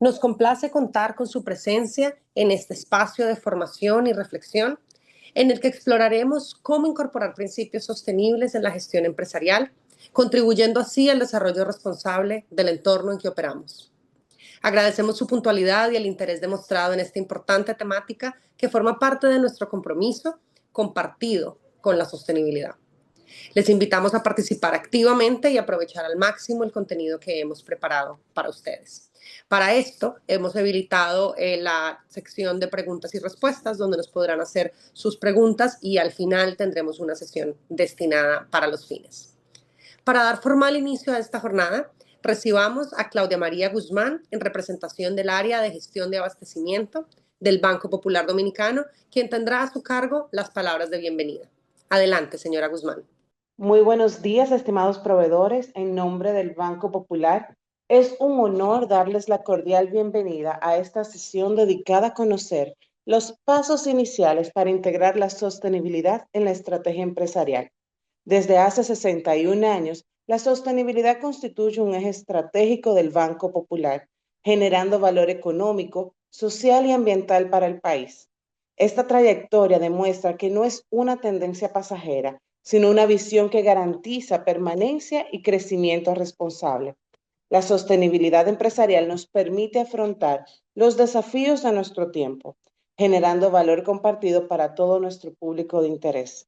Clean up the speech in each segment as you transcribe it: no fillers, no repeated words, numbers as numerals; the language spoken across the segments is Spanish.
Nos complace contar con su presencia en este espacio de formación y reflexión, en el que exploraremos cómo incorporar principios sostenibles en la gestión empresarial, contribuyendo así al desarrollo responsable del entorno en que operamos. Agradecemos su puntualidad y el interés demostrado en esta importante temática que forma parte de nuestro compromiso compartido con la sostenibilidad. Les invitamos a participar activamente y aprovechar al máximo el contenido que hemos preparado para ustedes. Para esto, hemos habilitado la sección de preguntas y respuestas, donde nos podrán hacer sus preguntas y al final tendremos una sesión destinada para los fines. Para dar formal inicio a esta jornada, recibamos a Claudia María Guzmán en representación del área de gestión de abastecimiento del Banco Popular Dominicano, quien tendrá a su cargo las palabras de bienvenida. Adelante, señora Guzmán. Muy buenos días, estimados proveedores. En nombre del Banco Popular, es un honor darles la cordial bienvenida a esta sesión dedicada a conocer los pasos iniciales para integrar la sostenibilidad en la estrategia empresarial. Desde hace 61 años, la sostenibilidad constituye un eje estratégico del Banco Popular, generando valor económico, social y ambiental para el país. Esta trayectoria demuestra que no es una tendencia pasajera, sino una visión que garantiza permanencia y crecimiento responsable. La sostenibilidad empresarial nos permite afrontar los desafíos de nuestro tiempo, generando valor compartido para todo nuestro público de interés.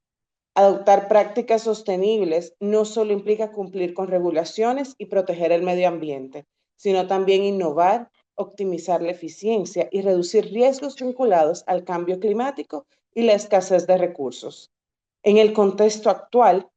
Adoptar prácticas sostenibles no solo implica cumplir con regulaciones y proteger el medio ambiente, sino también innovar, optimizar la eficiencia y reducir riesgos vinculados al cambio climático y la escasez de recursos. En el contexto actual,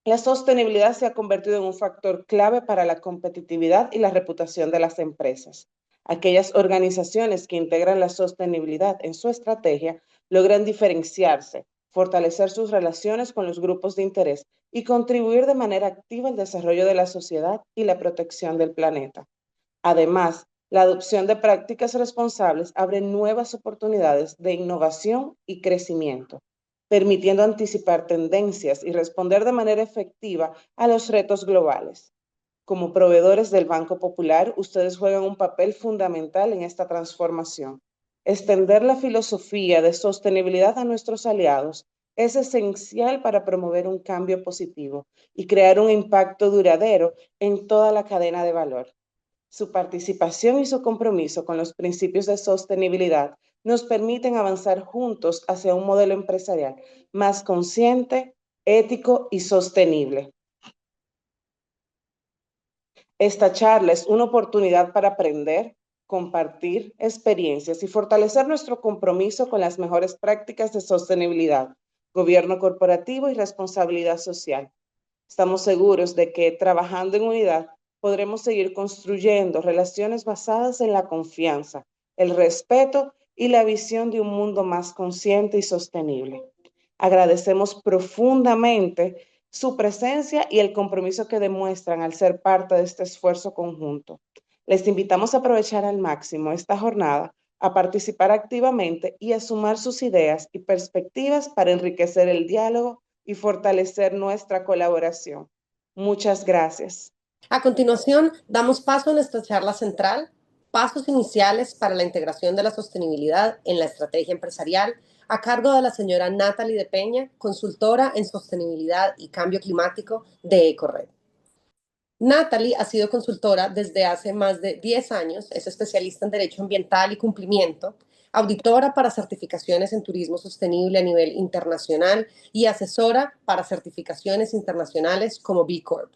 la sostenibilidad se ha convertido en un factor clave para la competitividad y la reputación de las empresas. Aquellas organizaciones que integran la sostenibilidad en su estrategia logran diferenciarse, fortalecer sus relaciones con los grupos de interés y contribuir de manera activa al desarrollo de la sociedad y la protección del planeta. Además, la adopción de prácticas responsables abre nuevas oportunidades de innovación y crecimiento, permitiendo anticipar tendencias y responder de manera efectiva a los retos globales. Como proveedores del Banco Popular, ustedes juegan un papel fundamental en esta transformación. Extender la filosofía de sostenibilidad a nuestros aliados es esencial para promover un cambio positivo y crear un impacto duradero en toda la cadena de valor. Su participación y su compromiso con los principios de sostenibilidad nos permiten avanzar juntos hacia un modelo empresarial más consciente, ético y sostenible. Esta charla es una oportunidad para aprender, compartir experiencias y fortalecer nuestro compromiso con las mejores prácticas de sostenibilidad, gobierno corporativo y responsabilidad social. Estamos seguros de que trabajando en unidad podremos seguir construyendo relaciones basadas en la confianza, el respeto y la visión de un mundo más consciente y sostenible. Agradecemos profundamente su presencia y el compromiso que demuestran al ser parte de este esfuerzo conjunto. Les invitamos a aprovechar al máximo esta jornada, a participar activamente y a sumar sus ideas y perspectivas para enriquecer el diálogo y fortalecer nuestra colaboración. Muchas gracias. A continuación, damos paso a nuestra charla central, pasos iniciales para la integración de la sostenibilidad en la estrategia empresarial, a cargo de la señora Natalie de Peña, consultora en sostenibilidad y cambio climático de EcoRed. Natalie ha sido consultora desde hace más de 10 años, es especialista en Derecho Ambiental y Cumplimiento, auditora para certificaciones en turismo sostenible a nivel internacional y asesora para certificaciones internacionales como B Corp.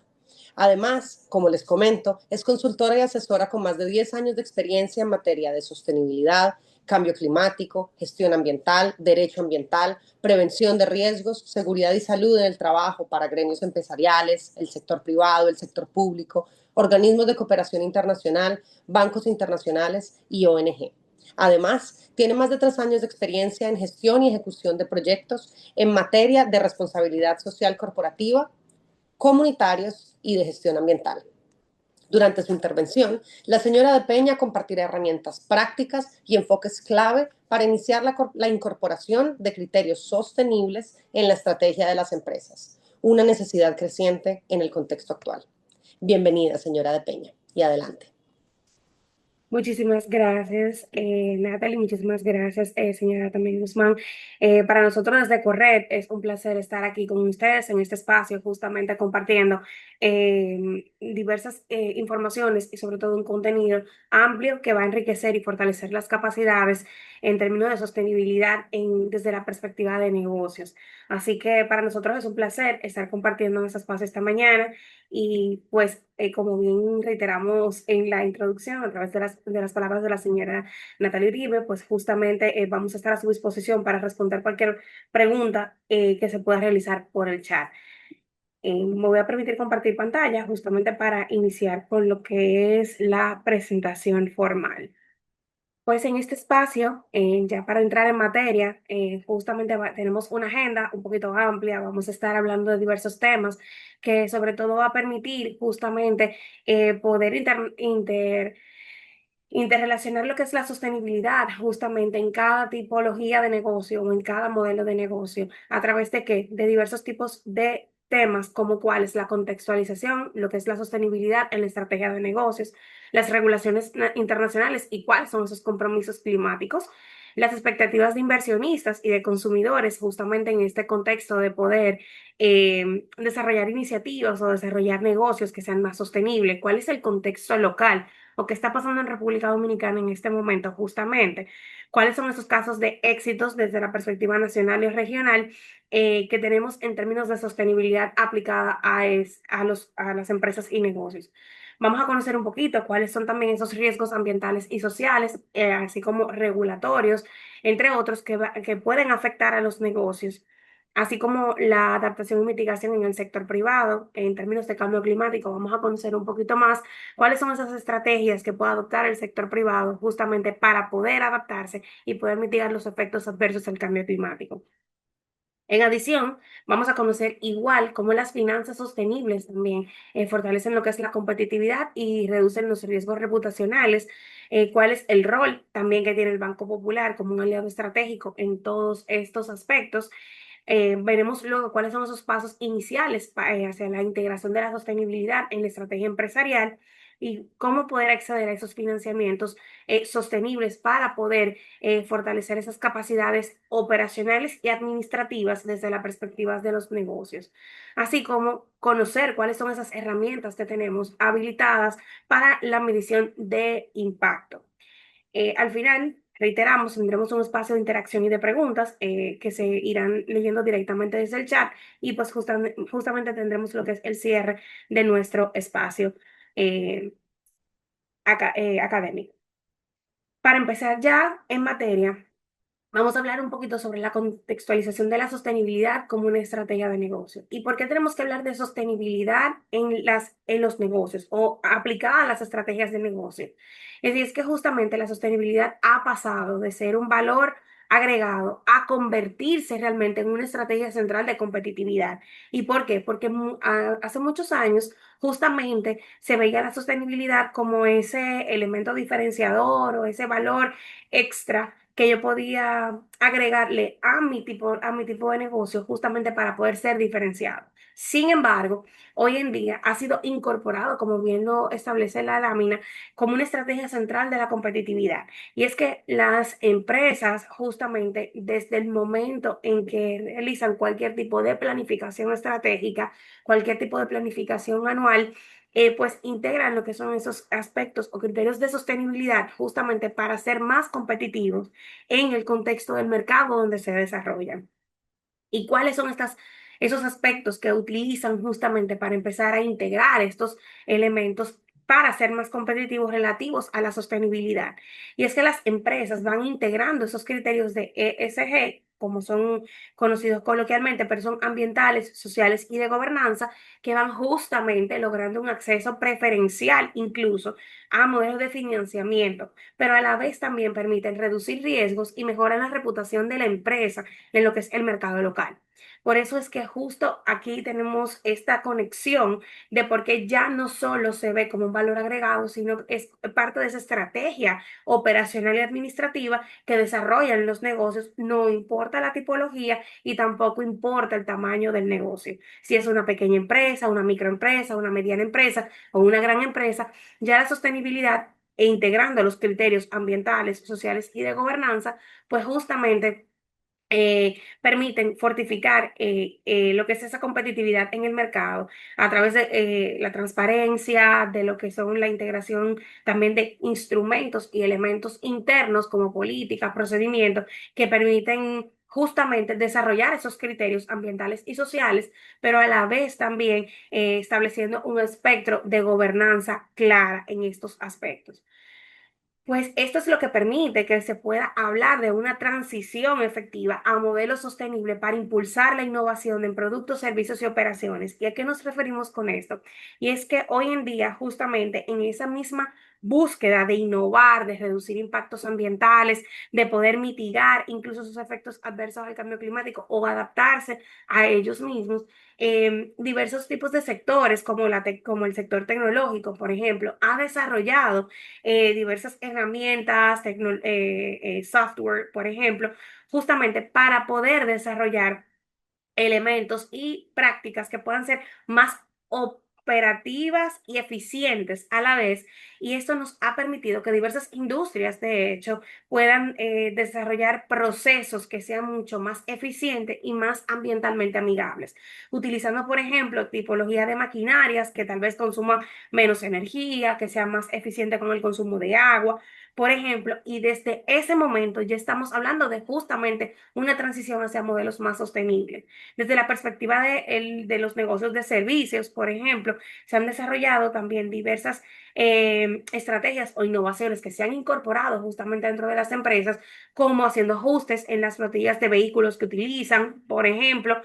Además, como les comento, es consultora y asesora con más de 10 años de experiencia en materia de sostenibilidad, cambio climático, gestión ambiental, derecho ambiental, prevención de riesgos, seguridad y salud en el trabajo para gremios empresariales, el sector privado, el sector público, organismos de cooperación internacional, bancos internacionales y ONG. Además, tiene más de 3 años de experiencia en gestión y ejecución de proyectos en materia de responsabilidad social corporativa, comunitarios y de gestión ambiental. Durante su intervención, la señora de Peña compartirá herramientas prácticas y enfoques clave para iniciar la incorporación de criterios sostenibles en la estrategia de las empresas, una necesidad creciente en el contexto actual. Bienvenida, señora de Peña, y adelante. Muchísimas gracias, Natalie, muchísimas gracias, señora también Guzmán. Para nosotros desde Corred es un placer estar aquí con ustedes en este espacio, justamente compartiendo diversas informaciones y sobre todo un contenido amplio que va a enriquecer y fortalecer las capacidades en términos de sostenibilidad desde la perspectiva de negocios. Así que para nosotros es un placer estar compartiendo en este espacio esta mañana. Y pues, como bien reiteramos en la introducción, a través de las palabras de la señora Natalie Uribe, pues justamente vamos a estar a su disposición para responder cualquier pregunta que se pueda realizar por el chat. Me voy a permitir compartir pantalla justamente para iniciar con lo que es la presentación formal. Pues en este espacio, ya para entrar en materia, justamente tenemos una agenda un poquito amplia, vamos a estar hablando de diversos temas que sobre todo va a permitir justamente poder interrelacionar lo que es la sostenibilidad justamente en cada tipología de negocio o en cada modelo de negocio. ¿A través de qué? De diversos tipos de temas como cuál es la contextualización, lo que es la sostenibilidad en la estrategia de negocios, las regulaciones internacionales y cuáles son esos compromisos climáticos, las expectativas de inversionistas y de consumidores justamente en este contexto de poder desarrollar iniciativas o desarrollar negocios que sean más sostenibles, cuál es el contexto local o qué está pasando en República Dominicana en este momento justamente, cuáles son esos casos de éxitos desde la perspectiva nacional y regional que tenemos en términos de sostenibilidad aplicada a las empresas y negocios. Vamos a conocer un poquito cuáles son también esos riesgos ambientales y sociales, así como regulatorios, entre otros, que pueden afectar a los negocios, así como la adaptación y mitigación en el sector privado en términos de cambio climático. Vamos a conocer un poquito más cuáles son esas estrategias que puede adoptar el sector privado justamente para poder adaptarse y poder mitigar los efectos adversos del cambio climático. En adición, vamos a conocer igual cómo las finanzas sostenibles también fortalecen lo que es la competitividad y reducen los riesgos reputacionales, cuál es el rol también que tiene el Banco Popular como un aliado estratégico en todos estos aspectos. Veremos luego cuáles son esos pasos iniciales hacia la integración de la sostenibilidad en la estrategia empresarial y cómo poder acceder a esos financiamientos sostenibles para poder fortalecer esas capacidades operacionales y administrativas desde la perspectiva de los negocios, así como conocer cuáles son esas herramientas que tenemos habilitadas para la medición de impacto. Al final, reiteramos, tendremos un espacio de interacción y de preguntas que se irán leyendo directamente desde el chat y pues justamente tendremos lo que es el cierre de nuestro espacio eh, académico. Para empezar ya en materia, vamos a hablar un poquito sobre la contextualización de la sostenibilidad como una estrategia de negocio. ¿Y por qué tenemos que hablar de sostenibilidad en los negocios o aplicada a las estrategias de negocio? Es decir, es que justamente la sostenibilidad ha pasado de ser un valor agregado a convertirse realmente en una estrategia central de competitividad. ¿Y por qué? Porque hace muchos años justamente se veía la sostenibilidad como ese elemento diferenciador o ese valor extra que yo podía agregarle a mi tipo de negocio justamente para poder ser diferenciado. Sin embargo, hoy en día ha sido incorporado, como bien lo establece la lámina, como una estrategia central de la competitividad. Y es que las empresas, justamente desde el momento en que realizan cualquier tipo de planificación estratégica, cualquier tipo de planificación anual, pues integran lo que son esos aspectos o criterios de sostenibilidad justamente para ser más competitivos en el contexto del mercado donde se desarrollan. ¿Y cuáles son esos aspectos que utilizan justamente para empezar a integrar estos elementos para ser más competitivos relativos a la sostenibilidad? Y es que las empresas van integrando esos criterios de ESG, como son conocidos coloquialmente, pero son ambientales, sociales y de gobernanza, que van justamente logrando un acceso preferencial incluso a modelos de financiamiento, pero a la vez también permiten reducir riesgos y mejorar la reputación de la empresa en lo que es el mercado local. Por eso es que justo aquí tenemos esta conexión de por qué ya no solo se ve como un valor agregado, sino es parte de esa estrategia operacional y administrativa que desarrollan los negocios, no importa la tipología y tampoco importa el tamaño del negocio. Si es una pequeña empresa, una microempresa, una mediana empresa o una gran empresa, ya la sostenibilidad e integrando los criterios ambientales, sociales y de gobernanza, pues justamente permiten fortificar lo que es esa competitividad en el mercado a través de la transparencia, de lo que son la integración también de instrumentos y elementos internos como políticas, procedimientos que permiten justamente desarrollar esos criterios ambientales y sociales, pero a la vez también estableciendo un espectro de gobernanza clara en estos aspectos. Pues esto es lo que permite que se pueda hablar de una transición efectiva a modelos sostenibles para impulsar la innovación en productos, servicios y operaciones. ¿Y a qué nos referimos con esto? Y es que hoy en día, justamente en esa misma búsqueda de innovar, de reducir impactos ambientales, de poder mitigar incluso sus efectos adversos al cambio climático o adaptarse a ellos mismos, diversos tipos de sectores, como, como el sector tecnológico, por ejemplo, ha desarrollado diversas herramientas, software, por ejemplo, justamente para poder desarrollar elementos y prácticas que puedan ser más operativas y eficientes a la vez. Y esto nos ha permitido que diversas industrias, de hecho, puedan desarrollar procesos que sean mucho más eficientes y más ambientalmente amigables, utilizando, por ejemplo, tipología de maquinarias que tal vez consuman menos energía, que sea más eficiente con el consumo de agua, por ejemplo, y desde ese momento ya estamos hablando de justamente una transición hacia modelos más sostenibles. Desde la perspectiva de los negocios de servicios, por ejemplo, se han desarrollado también diversas estrategias o innovaciones que se han incorporado justamente dentro de las empresas, como haciendo ajustes en las flotillas de vehículos que utilizan, por ejemplo,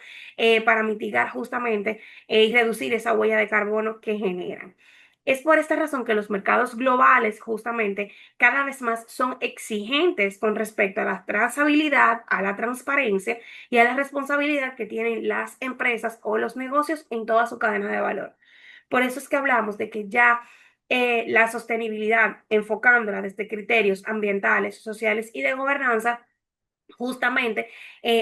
para mitigar justamente y reducir esa huella de carbono que generan. Es por esta razón que los mercados globales justamente cada vez más son exigentes con respecto a la trazabilidad, a la transparencia y a la responsabilidad que tienen las empresas o los negocios en toda su cadena de valor. Por eso es que hablamos de que ya la sostenibilidad, enfocándola desde criterios ambientales, sociales y de gobernanza, justamente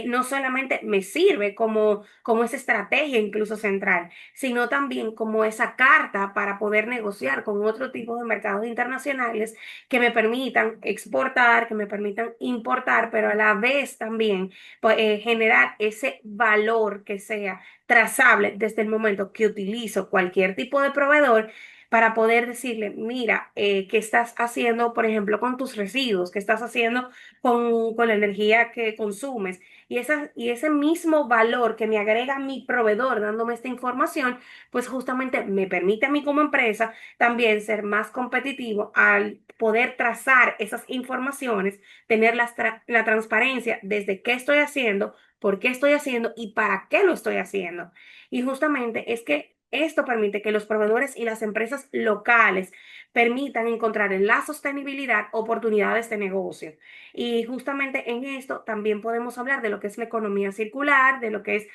no solamente me sirve como esa estrategia incluso central, sino también como esa carta para poder negociar con otro tipo de mercados internacionales que me permitan exportar, que me permitan importar, pero a la vez también pues, generar ese valor que sea trazable desde el momento que utilizo cualquier tipo de proveedor para poder decirle, mira, ¿qué estás haciendo, por ejemplo, con tus residuos? ¿Qué estás haciendo con la energía que consumes? Y ese mismo valor que me agrega mi proveedor dándome esta información, pues justamente me permite a mí como empresa también ser más competitivo al poder trazar esas informaciones, tener la transparencia desde qué estoy haciendo, por qué estoy haciendo y para qué lo estoy haciendo. Y justamente es que esto permite que los proveedores y las empresas locales permitan encontrar en la sostenibilidad oportunidades de negocio. Y justamente en esto también podemos hablar de lo que es la economía circular, de lo que es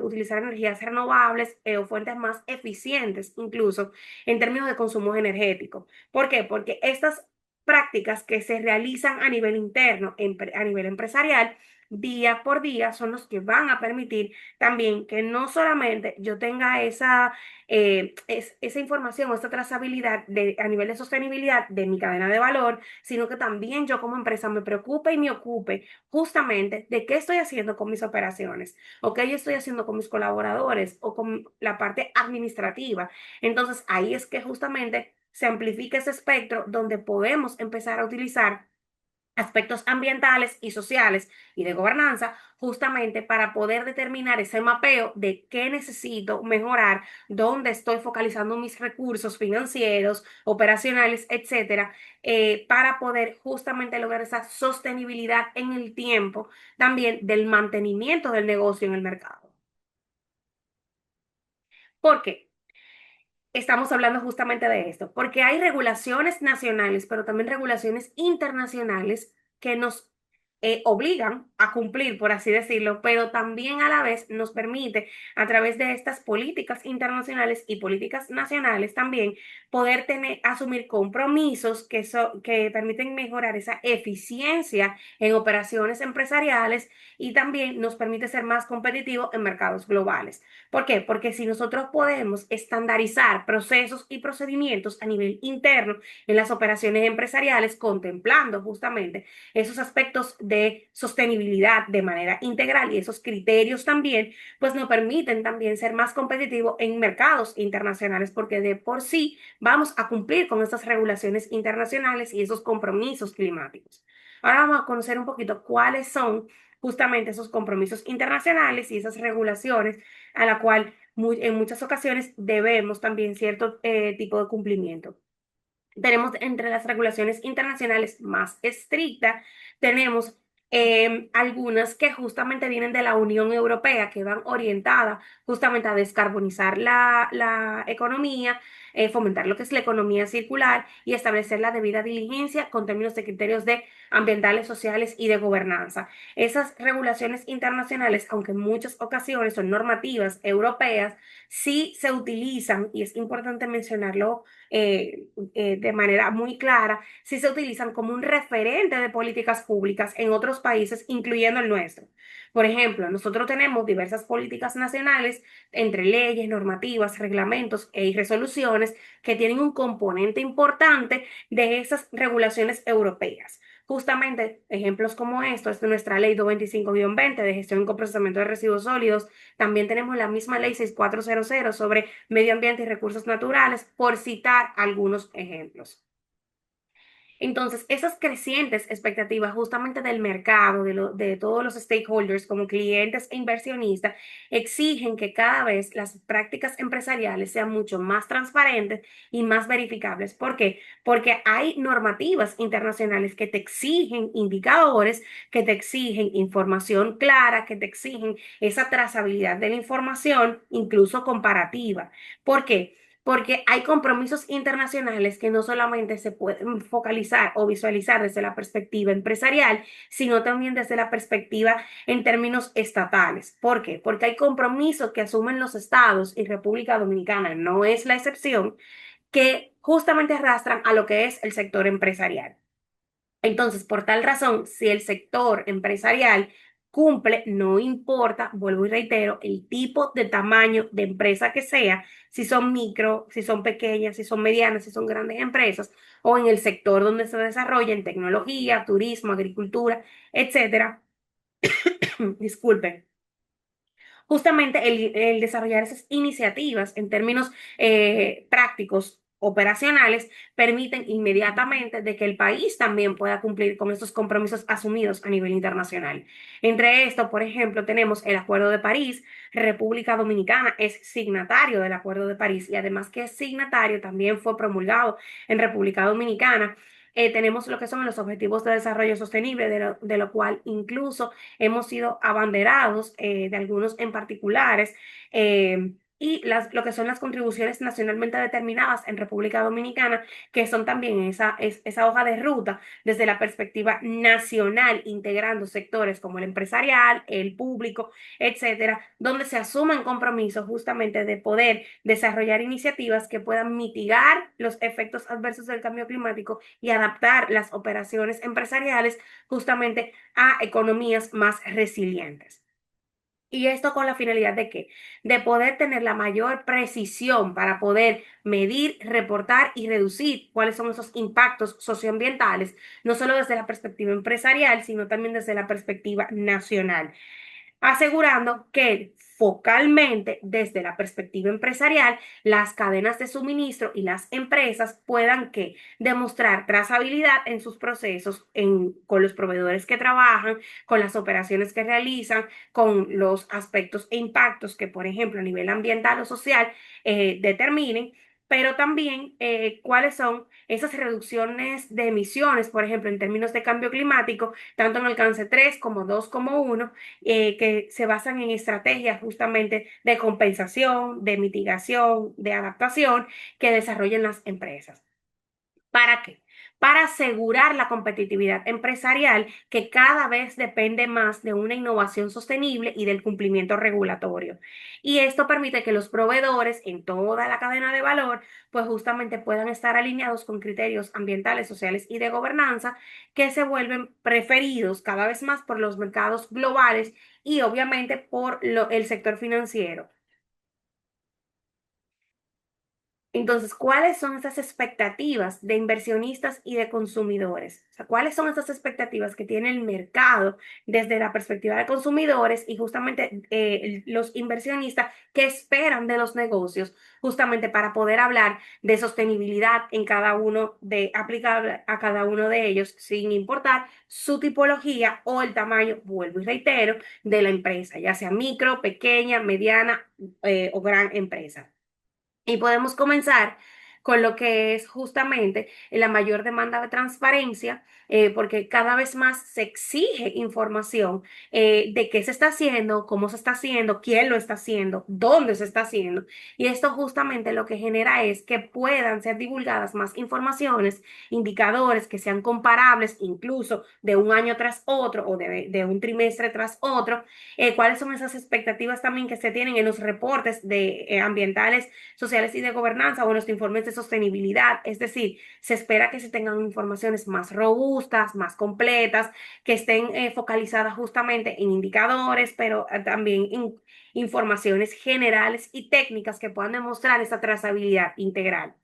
utilizar energías renovables o fuentes más eficientes, incluso en términos de consumo energético. ¿Por qué? Porque estas prácticas que se realizan a nivel interno, a nivel empresarial, día por día, son los que van a permitir también que no solamente yo tenga esa información o esta trazabilidad a nivel de sostenibilidad de mi cadena de valor, sino que también yo como empresa me preocupe y me ocupe justamente de qué estoy haciendo con mis operaciones o qué yo estoy haciendo con mis colaboradores o con la parte administrativa. Entonces ahí es que justamente se amplifica ese espectro donde podemos empezar a utilizar aspectos ambientales y sociales y de gobernanza, justamente para poder determinar ese mapeo de qué necesito mejorar, dónde estoy focalizando mis recursos financieros, operacionales, etcétera, para poder justamente lograr esa sostenibilidad en el tiempo, también del mantenimiento del negocio en el mercado. ¿Por qué? Estamos hablando justamente de esto, porque hay regulaciones nacionales, pero también regulaciones internacionales que nos obligan a cumplir, por así decirlo, pero también a la vez nos permite, a través de estas políticas internacionales y políticas nacionales también, poder asumir compromisos que permiten mejorar esa eficiencia en operaciones empresariales y también nos permite ser más competitivos en mercados globales. ¿Por qué? Porque si nosotros podemos estandarizar procesos y procedimientos a nivel interno en las operaciones empresariales, contemplando justamente esos aspectos de sostenibilidad de manera integral y esos criterios también, pues nos permiten también ser más competitivos en mercados internacionales, porque de por sí vamos a cumplir con estas regulaciones internacionales y esos compromisos climáticos. Ahora vamos a conocer un poquito cuáles son justamente esos compromisos internacionales y esas regulaciones a la cual en muchas ocasiones debemos también cierto tipo de cumplimiento. Tenemos entre las regulaciones internacionales más estrictas, tenemos algunas que justamente vienen de la Unión Europea, que van orientadas justamente a descarbonizar la economía, fomentar lo que es la economía circular y establecer la debida diligencia con términos de criterios de ambientales, sociales y de gobernanza. Esas regulaciones internacionales, aunque en muchas ocasiones son normativas europeas, sí se utilizan, y es importante mencionarlo de manera muy clara, si se utilizan como un referente de políticas públicas en otros países, incluyendo el nuestro. Por ejemplo, nosotros tenemos diversas políticas nacionales entre leyes, normativas, reglamentos y resoluciones que tienen un componente importante de esas regulaciones europeas. Justamente ejemplos como esto es de nuestra ley 225-20 de gestión y coprocesamiento de residuos sólidos. También tenemos la misma ley 6400 sobre medio ambiente y recursos naturales, por citar algunos ejemplos. Entonces, esas crecientes expectativas justamente del mercado, de todos los stakeholders como clientes e inversionistas, exigen que cada vez las prácticas empresariales sean mucho más transparentes y más verificables. ¿Por qué? Porque hay normativas internacionales que te exigen indicadores, que te exigen información clara, que te exigen esa trazabilidad de la información, incluso comparativa. ¿Por qué? Porque hay compromisos internacionales que no solamente se pueden focalizar o visualizar desde la perspectiva empresarial, sino también desde la perspectiva en términos estatales. ¿Por qué? Porque hay compromisos que asumen los estados y República Dominicana no es la excepción, que justamente arrastran a lo que es el sector empresarial. Entonces, por tal razón, si el sector empresarial cumple, no importa, vuelvo y reitero, el tipo de tamaño de empresa que sea, si son micro, si son pequeñas, si son medianas, si son grandes empresas, o en el sector donde se desarrolla, en tecnología, turismo, agricultura, etcétera. Disculpen. Justamente el desarrollar esas iniciativas en términos prácticos, operacionales, permiten inmediatamente de que el país también pueda cumplir con estos compromisos asumidos a nivel internacional. Entre esto, por ejemplo, tenemos el Acuerdo de París. República Dominicana es signatario del Acuerdo de París y además que es signatario, también fue promulgado en República Dominicana. Tenemos lo que son los Objetivos de Desarrollo Sostenible, de lo cual incluso hemos sido abanderados de algunos en particulares. Y lo que son las contribuciones nacionalmente determinadas en República Dominicana, que son también esa hoja de ruta desde la perspectiva nacional, integrando sectores como el empresarial, el público, etcétera, donde se asumen compromisos justamente de poder desarrollar iniciativas que puedan mitigar los efectos adversos del cambio climático y adaptar las operaciones empresariales justamente a economías más resilientes. ¿Y esto con la finalidad de qué? De poder tener la mayor precisión para poder medir, reportar y reducir cuáles son esos impactos socioambientales, no solo desde la perspectiva empresarial, sino también desde la perspectiva nacional, asegurando que focalmente desde la perspectiva empresarial, las cadenas de suministro y las empresas puedan que demostrar trazabilidad en sus procesos, con los proveedores que trabajan, con las operaciones que realizan, con los aspectos e impactos que, por ejemplo, a nivel ambiental o social determinen, pero también cuáles son esas reducciones de emisiones, por ejemplo, en términos de cambio climático, tanto en alcance 3 como 2 como 1, que se basan en estrategias justamente de compensación, de mitigación, de adaptación que desarrollan las empresas. ¿Para qué? para asegurar la competitividad empresarial que cada vez depende más de una innovación sostenible y del cumplimiento regulatorio. Y esto permite que los proveedores en toda la cadena de valor pues justamente puedan estar alineados con criterios ambientales, sociales y de gobernanza que se vuelven preferidos cada vez más por los mercados globales y obviamente por el sector financiero. Entonces, ¿cuáles son esas expectativas de inversionistas y de consumidores? O sea, ¿cuáles son esas expectativas que tiene el mercado desde la perspectiva de consumidores y justamente los inversionistas que esperan de los negocios, justamente para poder hablar de sostenibilidad en cada uno de, aplicable a cada uno de ellos, sin importar su tipología o el tamaño, vuelvo y reitero, de la empresa, ya sea micro, pequeña, mediana o gran empresa? Y podemos comenzar con lo que es justamente la mayor demanda de transparencia, porque cada vez más se exige información de qué se está haciendo, cómo se está haciendo, quién lo está haciendo, dónde se está haciendo. Y esto justamente lo que genera es que puedan ser divulgadas más informaciones, indicadores que sean comparables incluso de un año tras otro o de un trimestre tras otro. ¿Cuáles son esas expectativas también que se tienen en los reportes de ambientales, sociales y de gobernanza o en los informes de sostenibilidad? Es decir, se espera que se tengan informaciones más robustas, más completas, que estén focalizadas justamente en indicadores, pero también en informaciones generales y técnicas que puedan demostrar esa trazabilidad integral.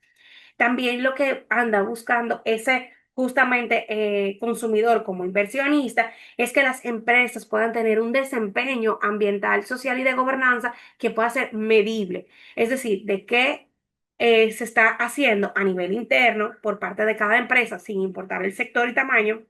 También lo que anda buscando ese justamente consumidor como inversionista es que las empresas puedan tener un desempeño ambiental, social y de gobernanza que pueda ser medible. Es decir, de qué se está haciendo a nivel interno por parte de cada empresa, sin importar el sector y tamaño,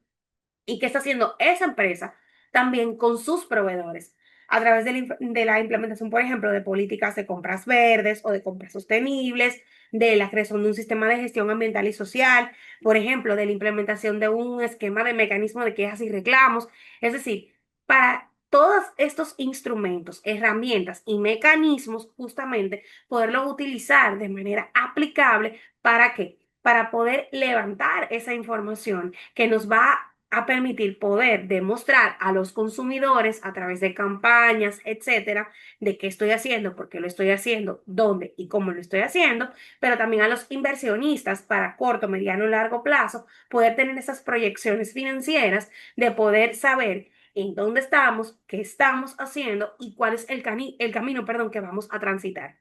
y qué está haciendo esa empresa también con sus proveedores a través de la implementación, por ejemplo, de políticas de compras verdes o de compras sostenibles, de la creación de un sistema de gestión ambiental y social, por ejemplo, de la implementación de un esquema de mecanismo de quejas y reclamos. Es decir, para todos estos instrumentos, herramientas y mecanismos, justamente poderlos utilizar de manera aplicable. ¿Para qué? Para poder levantar esa información que nos va a permitir poder demostrar a los consumidores a través de campañas, etcétera, de qué estoy haciendo, por qué lo estoy haciendo, dónde y cómo lo estoy haciendo, pero también a los inversionistas para corto, mediano y largo plazo, poder tener esas proyecciones financieras de poder saber en dónde estamos, qué estamos haciendo y cuál es el camino, perdón, que vamos a transitar.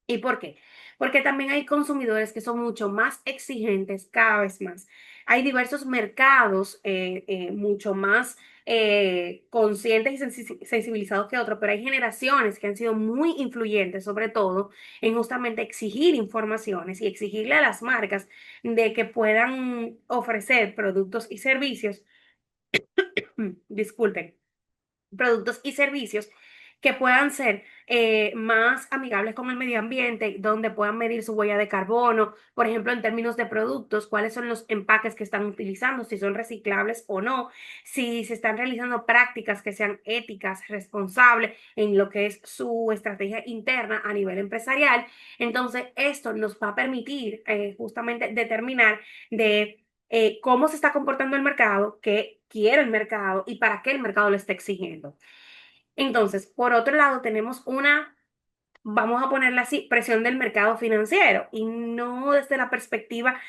¿Y por qué? Porque también hay consumidores que son mucho más exigentes cada vez más. Hay diversos mercados mucho más conscientes y sensibilizados que otros, pero hay generaciones que han sido muy influyentes, sobre todo, en justamente exigir informaciones y exigirle a las marcas de que puedan ofrecer productos y servicios, disculpen, productos y servicios que puedan ser más amigables con el medio ambiente, donde puedan medir su huella de carbono, por ejemplo, en términos de productos, cuáles son los empaques que están utilizando, si son reciclables o no, si se están realizando prácticas que sean éticas, responsables en lo que es su estrategia interna a nivel empresarial. Entonces, esto nos va a permitir justamente determinar de cómo se está comportando el mercado, qué quiere el mercado y para qué el mercado lo está exigiendo. Entonces, por otro lado, tenemos una, vamos a ponerla así, presión del mercado financiero y no desde la perspectiva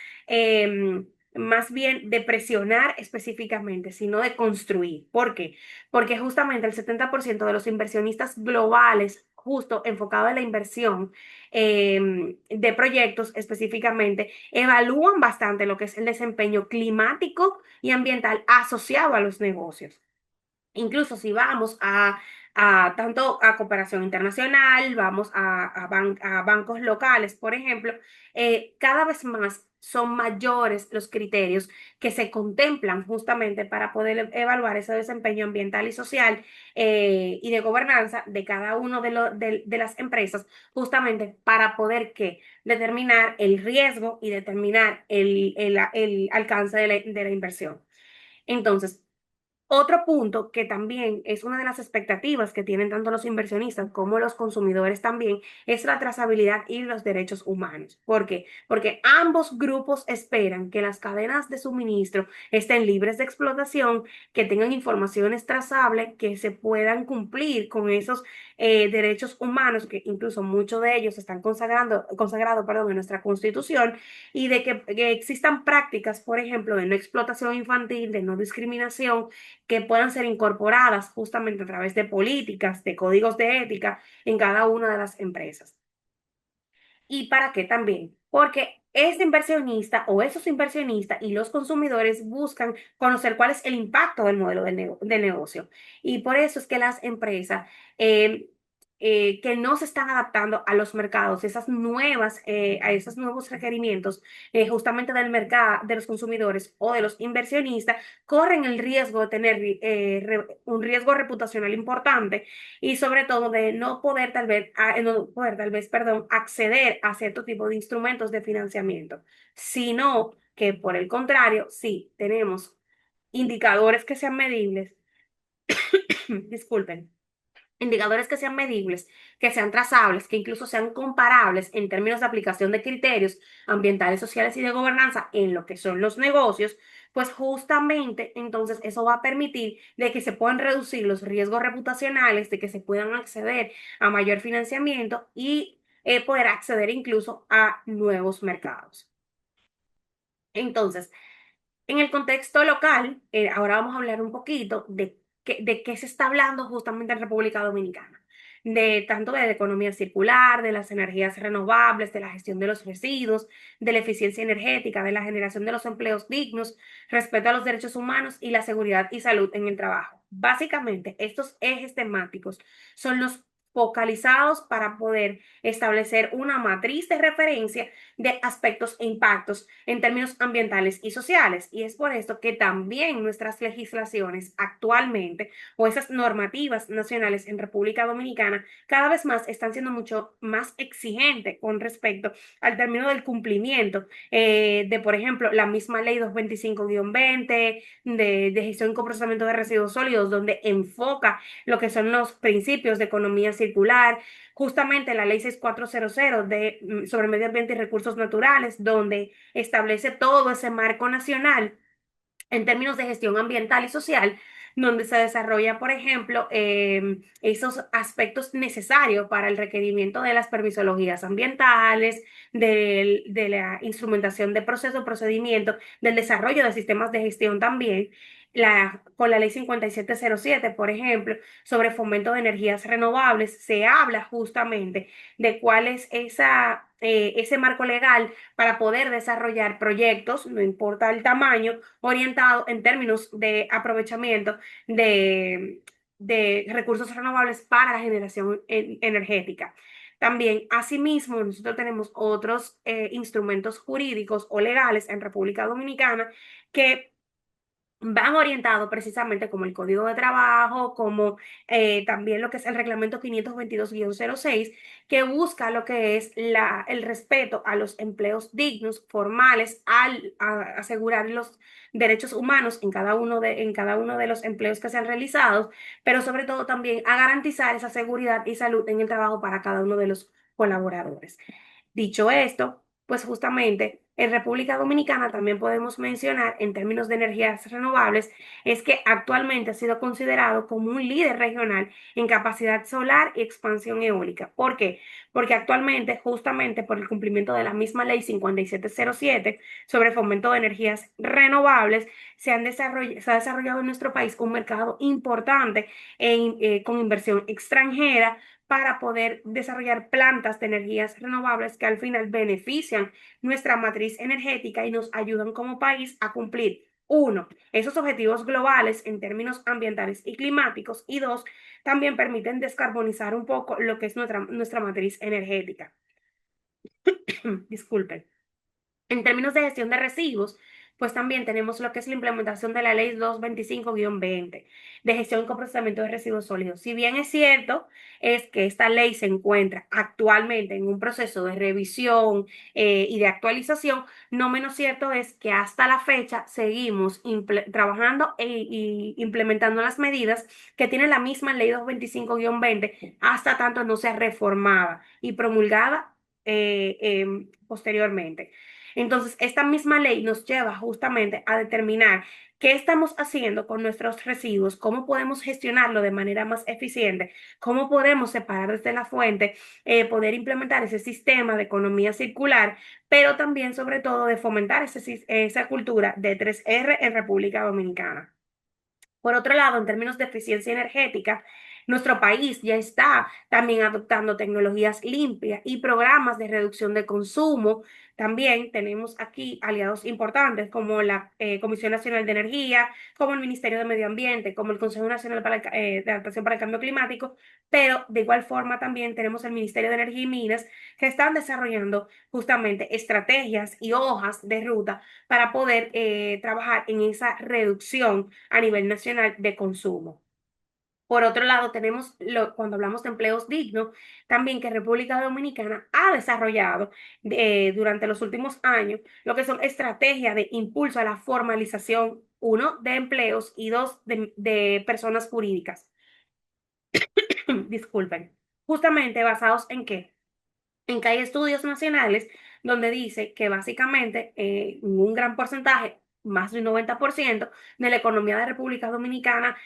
más bien de presionar específicamente, sino de construir. ¿Por qué? Porque justamente el 70% de los inversionistas globales, justo enfocado en la inversión de proyectos específicamente, evalúan bastante lo que es el desempeño climático y ambiental asociado a los negocios. Incluso si vamos a tanto a cooperación internacional, vamos a bancos locales, por ejemplo, cada vez más son mayores los criterios que se contemplan justamente para poder evaluar ese desempeño ambiental y social y de gobernanza de cada uno de las empresas, justamente para poder que determinar el riesgo y determinar el alcance de la inversión. Entonces, Otro punto que también es una de las expectativas que tienen tanto los inversionistas como los consumidores también es la trazabilidad y los derechos humanos. ¿Por qué? Porque ambos grupos esperan que las cadenas de suministro estén libres de explotación, que tengan informaciones trazables, que se puedan cumplir con esos derechos humanos, que incluso muchos de ellos están consagrados, perdón, en nuestra Constitución, y de que existan prácticas, por ejemplo, de no explotación infantil, de no discriminación que puedan ser incorporadas justamente a través de políticas, de códigos de ética en cada una de las empresas. ¿Y para qué también? Porque este inversionista o esos inversionistas y los consumidores buscan conocer cuál es el impacto del modelo de negocio. Y por eso es que las empresas eh, que no se están adaptando a los mercados, a esos nuevos requerimientos justamente del mercado, de los consumidores o de los inversionistas, corren el riesgo de tener un riesgo reputacional importante y sobre todo de no poder tal vez, perdón, acceder a cierto tipo de instrumentos de financiamiento, sino que por el contrario, sí, tenemos indicadores que sean medibles, disculpen, indicadores que sean medibles, que sean trazables, que incluso sean comparables en términos de aplicación de criterios ambientales, sociales y de gobernanza en lo que son los negocios, pues justamente entonces eso va a permitir de que se puedan reducir los riesgos reputacionales, de que se puedan acceder a mayor financiamiento y poder acceder incluso a nuevos mercados. Entonces, en el contexto local, ahora vamos a hablar un poquito de qué se está hablando justamente en República Dominicana, de tanto de la economía circular, de las energías renovables, de la gestión de los residuos, de la eficiencia energética, de la generación de los empleos dignos, respeto a los derechos humanos y la seguridad y salud en el trabajo. Básicamente, estos ejes temáticos son los focalizados para poder establecer una matriz de referencia de aspectos e impactos en términos ambientales y sociales. Y es por esto que también nuestras legislaciones actualmente o esas normativas nacionales en República Dominicana cada vez más están siendo mucho más exigentes con respecto al término del cumplimiento de, por ejemplo, la misma ley 225-20 de gestión y coprocesamiento de residuos sólidos, donde enfoca lo que son los principios de economía circular, justamente la ley 6400 sobre medio ambiente y recursos naturales, donde establece todo ese marco nacional en términos de gestión ambiental y social, donde se desarrolla, por ejemplo, esos aspectos necesarios para el requerimiento de las permisologías ambientales, de la instrumentación de procesos, procedimientos, del desarrollo de sistemas de gestión también. Con la ley 5707, por ejemplo, sobre fomento de energías renovables, se habla justamente de cuál es ese marco legal para poder desarrollar proyectos, no importa el tamaño, orientado en términos de aprovechamiento de, de recursos renovables para la generación energética. También, asimismo, nosotros tenemos otros instrumentos jurídicos o legales en República Dominicana que van orientados precisamente como el Código de Trabajo, como también lo que es el Reglamento 522-06, que busca lo que es el respeto a los empleos dignos, formales, al asegurar los derechos humanos en cada uno de los empleos que sean realizados, pero sobre todo también a garantizar esa seguridad y salud en el trabajo para cada uno de los colaboradores. Dicho esto, pues justamente en República Dominicana también podemos mencionar en términos de energías renovables, es que actualmente ha sido considerado como un líder regional en capacidad solar y expansión eólica. ¿Por qué? Porque actualmente, justamente por el cumplimiento de la misma ley 5707 sobre fomento de energías renovables, se ha desarrollado en nuestro país un mercado importante con inversión extranjera para poder desarrollar plantas de energías renovables que al final benefician nuestra matriz energética y nos ayudan como país a cumplir, uno, esos objetivos globales en términos ambientales y climáticos, y dos, también permiten descarbonizar un poco lo que es nuestra matriz energética. Disculpen. En términos de gestión de residuos, pues también tenemos lo que es la implementación de la ley 225-20 de gestión y procesamiento de residuos sólidos. Si bien es cierto, es que esta ley se encuentra actualmente en un proceso de revisión y de actualización, no menos cierto es que hasta la fecha seguimos trabajando y implementando las medidas que tiene la misma ley 225-20 hasta tanto no sea reformada y promulgada posteriormente. Entonces, esta misma ley nos lleva justamente a determinar qué estamos haciendo con nuestros residuos, cómo podemos gestionarlo de manera más eficiente, cómo podemos separar desde la fuente, poder implementar ese sistema de economía circular, pero también, sobre todo, de fomentar esa cultura de 3R en República Dominicana. Por otro lado, en términos de eficiencia energética, nuestro país ya está también adoptando tecnologías limpias y programas de reducción de consumo. También tenemos aquí aliados importantes como la Comisión Nacional de Energía, como el Ministerio de Medio Ambiente, como el Consejo Nacional de Adaptación para el Cambio Climático, pero de igual forma también tenemos el Ministerio de Energía y Minas que están desarrollando justamente estrategias y hojas de ruta para poder trabajar en esa reducción a nivel nacional de consumo. Por otro lado, tenemos, cuando hablamos de empleos dignos, también que República Dominicana ha desarrollado durante los últimos años lo que son estrategias de impulso a la formalización, uno, de empleos y dos, de personas jurídicas. Disculpen. Justamente basados en qué? En que hay estudios nacionales donde dice que básicamente un gran porcentaje, más de un 90% de la economía de República Dominicana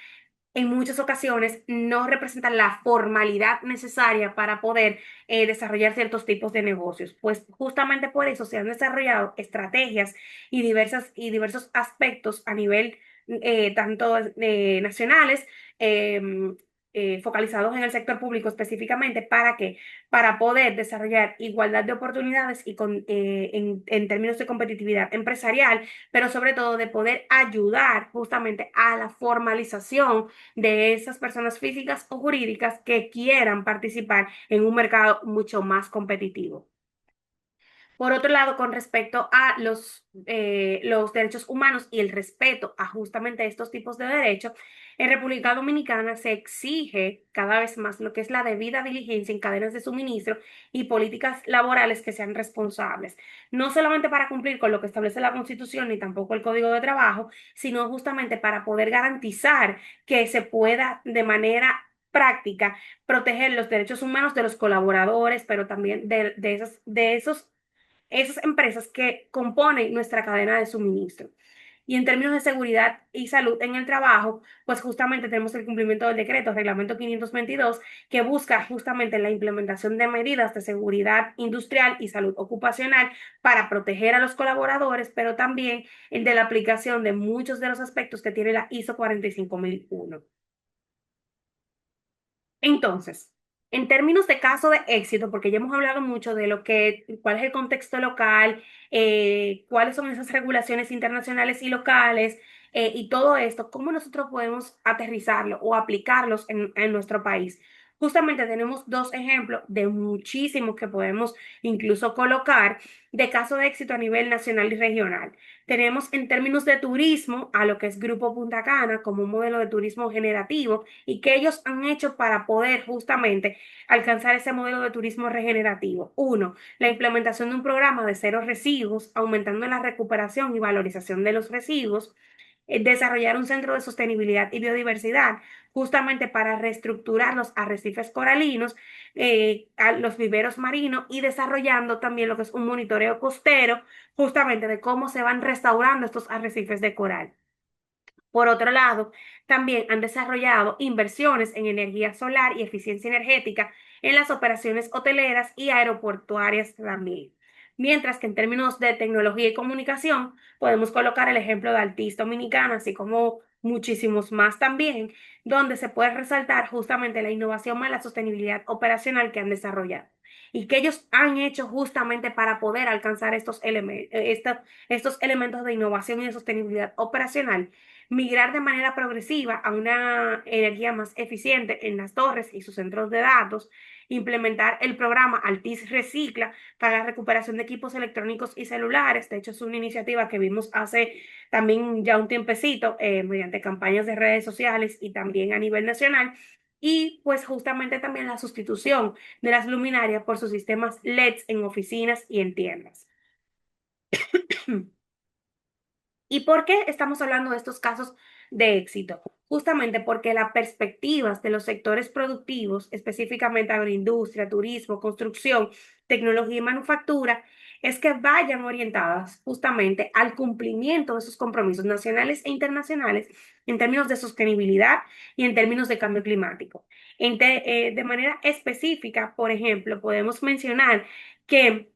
en muchas ocasiones no representan la formalidad necesaria para poder desarrollar ciertos tipos de negocios. Pues justamente por eso se han desarrollado estrategias y diversos aspectos a nivel tanto nacionales, eh, focalizados en el sector público específicamente, ¿para qué? Para poder desarrollar igualdad de oportunidades y en términos de competitividad empresarial, pero sobre todo de poder ayudar justamente a la formalización de esas personas físicas o jurídicas que quieran participar en un mercado mucho más competitivo. Por otro lado, con respecto a los derechos humanos y el respeto a justamente estos tipos de derechos, en República Dominicana se exige cada vez más lo que es la debida diligencia en cadenas de suministro y políticas laborales que sean responsables, no solamente para cumplir con lo que establece la Constitución ni tampoco el Código de Trabajo, sino justamente para poder garantizar que se pueda de manera práctica proteger los derechos humanos de los colaboradores, pero también de esas empresas que componen nuestra cadena de suministro. Y en términos de seguridad y salud en el trabajo, pues justamente tenemos el cumplimiento del decreto, Reglamento 522, que busca justamente la implementación de medidas de seguridad industrial y salud ocupacional para proteger a los colaboradores, pero también el de la aplicación de muchos de los aspectos que tiene la ISO 45001. Entonces, en términos de caso de éxito, porque ya hemos hablado mucho de cuál es el contexto local, cuáles son esas regulaciones internacionales y locales, y todo esto, cómo nosotros podemos aterrizarlo o aplicarlos en nuestro país. Justamente tenemos dos ejemplos de muchísimos que podemos incluso colocar de caso de éxito a nivel nacional y regional. Tenemos en términos de turismo a lo que es Grupo Punta Cana como un modelo de turismo generativo y que ellos han hecho para poder justamente alcanzar ese modelo de turismo regenerativo. Uno, la implementación de un programa de cero residuos, aumentando la recuperación y valorización de los residuos. Desarrollar un centro de sostenibilidad y biodiversidad, justamente para reestructurar los arrecifes coralinos, a los viveros marinos y desarrollando también lo que es un monitoreo costero, justamente de cómo se van restaurando estos arrecifes de coral. Por otro lado, también han desarrollado inversiones en energía solar y eficiencia energética en las operaciones hoteleras y aeroportuarias también. Mientras que en términos de tecnología y comunicación, podemos colocar el ejemplo de Altiz Dominicana, así como muchísimos más también, donde se puede resaltar justamente la innovación más la sostenibilidad operacional que han desarrollado y que ellos han hecho justamente para poder alcanzar estos elementos de innovación y de sostenibilidad operacional, migrar de manera progresiva a una energía más eficiente en las torres y sus centros de datos, implementar el programa Altis Recicla para la recuperación de equipos electrónicos y celulares. De hecho, es una iniciativa que vimos hace también ya un tiempecito mediante campañas de redes sociales y también a nivel nacional. Y pues justamente también la sustitución de las luminarias por sus sistemas LEDs en oficinas y en tiendas. ¿Y por qué estamos hablando de estos casos de éxito? Justamente porque las perspectivas de los sectores productivos, específicamente agroindustria, turismo, construcción, tecnología y manufactura, es que vayan orientadas justamente al cumplimiento de sus compromisos nacionales e internacionales en términos de sostenibilidad y en términos de cambio climático. De manera específica, por ejemplo, podemos mencionar que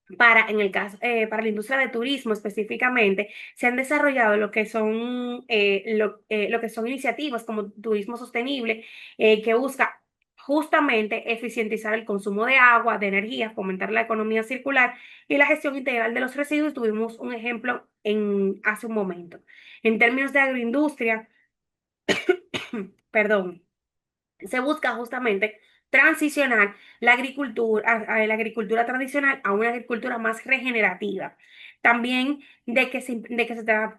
en el caso, para la industria de turismo específicamente, se han desarrollado lo que son iniciativas como turismo sostenible, que busca justamente eficientizar el consumo de agua, de energía, fomentar la economía circular y la gestión integral de los residuos. Tuvimos un ejemplo hace un momento. En términos de agroindustria, perdón, se busca justamente transicionar la agricultura tradicional a una agricultura más regenerativa. También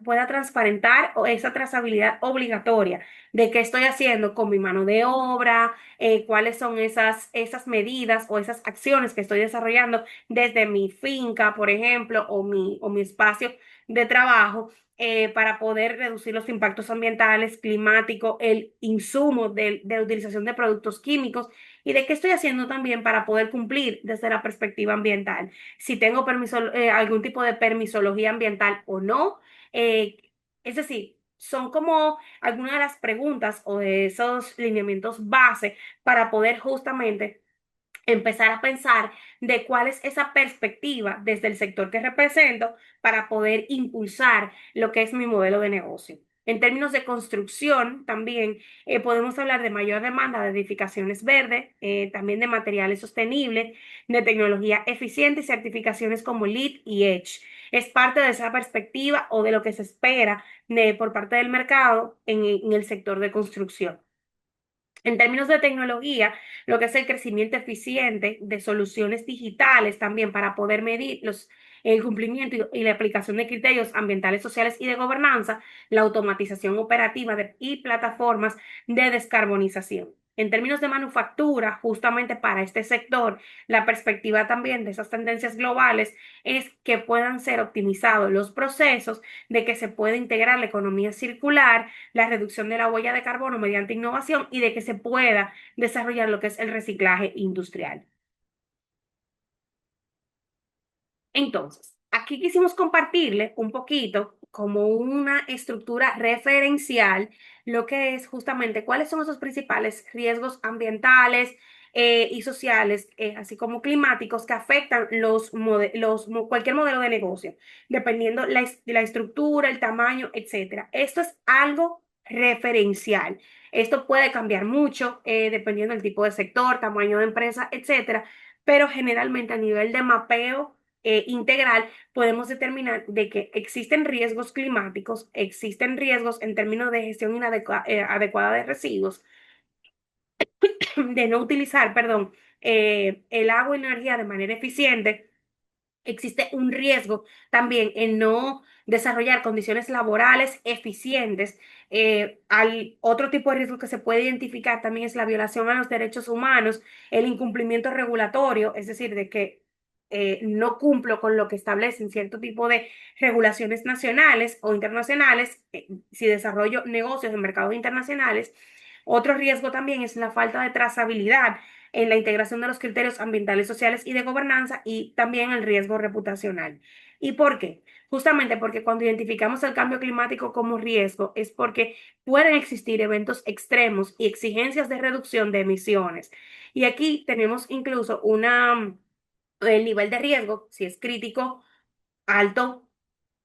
pueda transparentar esa trazabilidad obligatoria de qué estoy haciendo con mi mano de obra, cuáles son esas medidas o esas acciones que estoy desarrollando desde mi finca, por ejemplo, o mi espacio de trabajo, para poder reducir los impactos ambientales, climáticos, el insumo de la utilización de productos químicos y de qué estoy haciendo también para poder cumplir desde la perspectiva ambiental. Si tengo algún tipo de permisología ambiental o no. eh, es decir, son como algunas de las preguntas o de esos lineamientos base para poder justamente empezar a pensar de cuál es esa perspectiva desde el sector que represento para poder impulsar lo que es mi modelo de negocio. En términos de construcción, también podemos hablar de mayor demanda de edificaciones verdes, también de materiales sostenibles, de tecnología eficiente y certificaciones como LEED y EDGE. Es parte de esa perspectiva o de lo que se espera por parte del mercado en el sector de construcción. En términos de tecnología, lo que es el crecimiento eficiente de soluciones digitales también para poder medir el cumplimiento y la aplicación de criterios ambientales, sociales y de gobernanza, la automatización operativa y plataformas de descarbonización. En términos de manufactura, justamente para este sector, la perspectiva también de esas tendencias globales es que puedan ser optimizados los procesos, de que se pueda integrar la economía circular, la reducción de la huella de carbono mediante innovación y de que se pueda desarrollar lo que es el reciclaje industrial. Entonces, aquí quisimos compartirle un poquito como una estructura referencial lo que es justamente cuáles son esos principales riesgos ambientales y sociales, así como climáticos, que afectan cualquier modelo de negocio, dependiendo de la estructura, el tamaño, etcétera. Esto es algo referencial. Esto puede cambiar mucho dependiendo del tipo de sector, tamaño de empresa, etcétera, pero generalmente a nivel de mapeo integral, podemos determinar de que existen riesgos climáticos, existen riesgos en términos de gestión adecuada de residuos, de no utilizar, perdón, el agua y energía de manera eficiente. Existe un riesgo también en no desarrollar condiciones laborales eficientes. Otro tipo de riesgo que se puede identificar también es la violación a los derechos humanos, el incumplimiento regulatorio, es decir, de que no cumplo con lo que establecen cierto tipo de regulaciones nacionales o internacionales, si desarrollo negocios en mercados internacionales. Otro riesgo también es la falta de trazabilidad en la integración de los criterios ambientales, sociales y de gobernanza y también el riesgo reputacional. ¿Y por qué? Justamente porque cuando identificamos el cambio climático como riesgo es porque pueden existir eventos extremos y exigencias de reducción de emisiones. Y aquí tenemos incluso el nivel de riesgo, si es crítico, alto,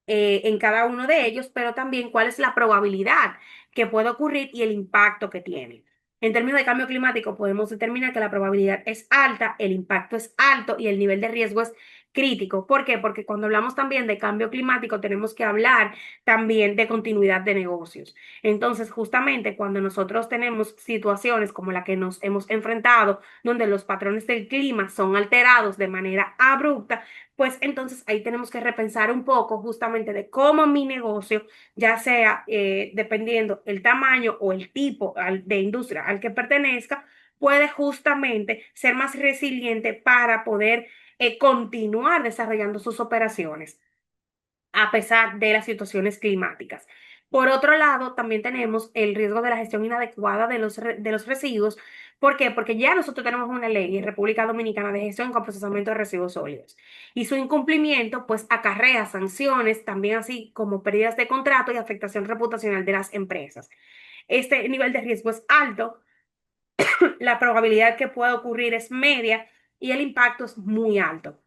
en cada uno de ellos, pero también cuál es la probabilidad que puede ocurrir y el impacto que tiene. En términos de cambio climático, podemos determinar que la probabilidad es alta, el impacto es alto y el nivel de riesgo es crítico. ¿Por qué? Porque cuando hablamos también de cambio climático, tenemos que hablar también de continuidad de negocios. Entonces, justamente cuando nosotros tenemos situaciones como la que nos hemos enfrentado, donde los patrones del clima son alterados de manera abrupta, pues entonces ahí tenemos que repensar un poco justamente de cómo mi negocio, ya sea dependiendo el tamaño o el tipo de industria al que pertenezca, puede justamente ser más resiliente para poder continuar desarrollando sus operaciones a pesar de las situaciones climáticas. Por otro lado, también tenemos el riesgo de la gestión inadecuada de los residuos. ¿Por qué? Porque ya nosotros tenemos una ley en República Dominicana de gestión con procesamiento de residuos sólidos. Y su incumplimiento, pues, acarrea sanciones, también así como pérdidas de contrato y afectación reputacional de las empresas. Este nivel de riesgo es alto, la probabilidad que pueda ocurrir es media y el impacto es muy alto.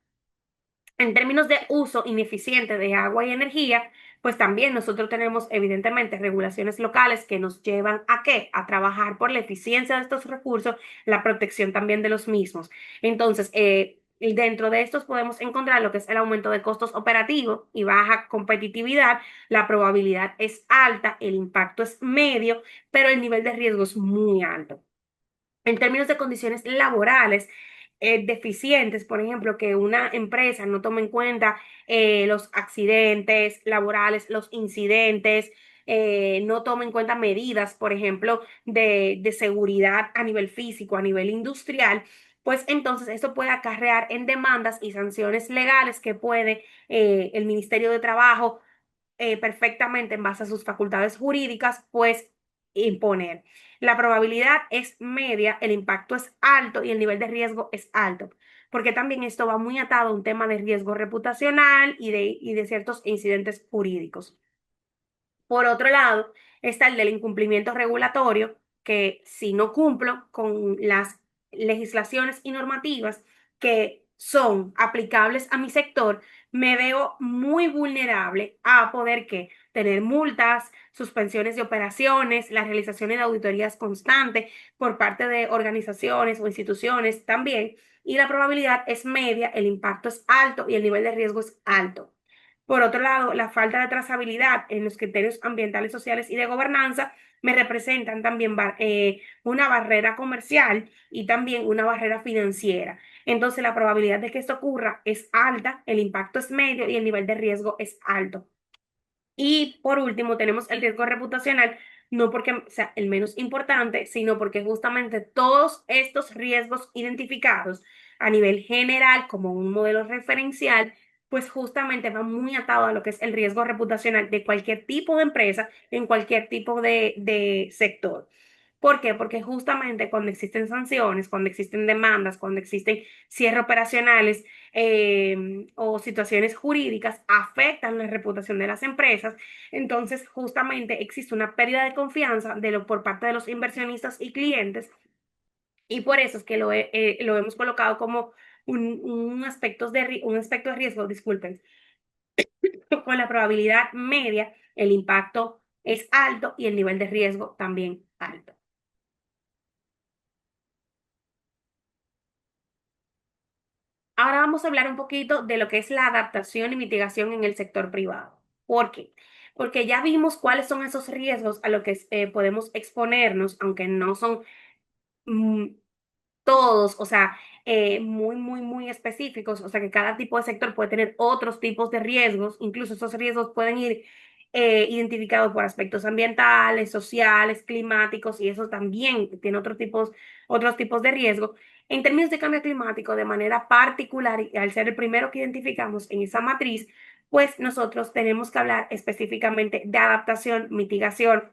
En términos de uso ineficiente de agua y energía, pues también nosotros tenemos evidentemente regulaciones locales que nos llevan a qué? A trabajar por la eficiencia de estos recursos, la protección también de los mismos. Entonces, y dentro de estos podemos encontrar lo que es el aumento de costos operativos y baja competitividad. La probabilidad es alta, el impacto es medio, pero el nivel de riesgo es muy alto. En términos de condiciones laborales deficientes, por ejemplo, que una empresa no tome en cuenta los accidentes laborales, los incidentes, no tome en cuenta medidas, por ejemplo, de seguridad a nivel físico, a nivel industrial, pues entonces esto puede acarrear en demandas y sanciones legales que puede el Ministerio de Trabajo perfectamente en base a sus facultades jurídicas, pues imponer. La probabilidad es media, el impacto es alto y el nivel de riesgo es alto, porque también esto va muy atado a un tema de riesgo reputacional y de ciertos incidentes jurídicos. Por otro lado, está el del incumplimiento regulatorio, que si no cumplo con las legislaciones y normativas que son aplicables a mi sector, me veo muy vulnerable a poder que tener multas, suspensiones de operaciones, la realización de auditorías constantes por parte de organizaciones o instituciones también. Y la probabilidad es media, el impacto es alto y el nivel de riesgo es alto. Por otro lado, la falta de trazabilidad en los criterios ambientales, sociales y de gobernanza me representan también una barrera comercial y también una barrera financiera. Entonces, la probabilidad de que esto ocurra es alta, el impacto es medio y el nivel de riesgo es alto. Y por último, tenemos el riesgo reputacional, no porque sea el menos importante, sino porque justamente todos estos riesgos identificados a nivel general como un modelo referencial, pues justamente va muy atado a lo que es el riesgo reputacional de cualquier tipo de empresa en cualquier tipo de sector. ¿Por qué? Porque justamente cuando existen sanciones, cuando existen demandas, cuando existen cierres operacionales, o situaciones jurídicas afectan la reputación de las empresas, entonces justamente existe una pérdida de confianza por parte de los inversionistas y clientes y por eso es que lo hemos colocado como un aspecto de riesgo, disculpen, con la probabilidad media, el impacto es alto y el nivel de riesgo también alto. Ahora vamos a hablar un poquito de lo que es la adaptación y mitigación en el sector privado. ¿Por qué? Porque ya vimos cuáles son esos riesgos a los que podemos exponernos, aunque no son mm, todos, o sea, muy específicos, o sea, que cada tipo de sector puede tener otros tipos de riesgos, incluso esos riesgos pueden ir identificados por aspectos ambientales, sociales, climáticos, y eso también tiene otros tipos de riesgo. En términos de cambio climático, de manera particular, y al ser el primero que identificamos en esa matriz, pues nosotros tenemos que hablar específicamente de adaptación, mitigación,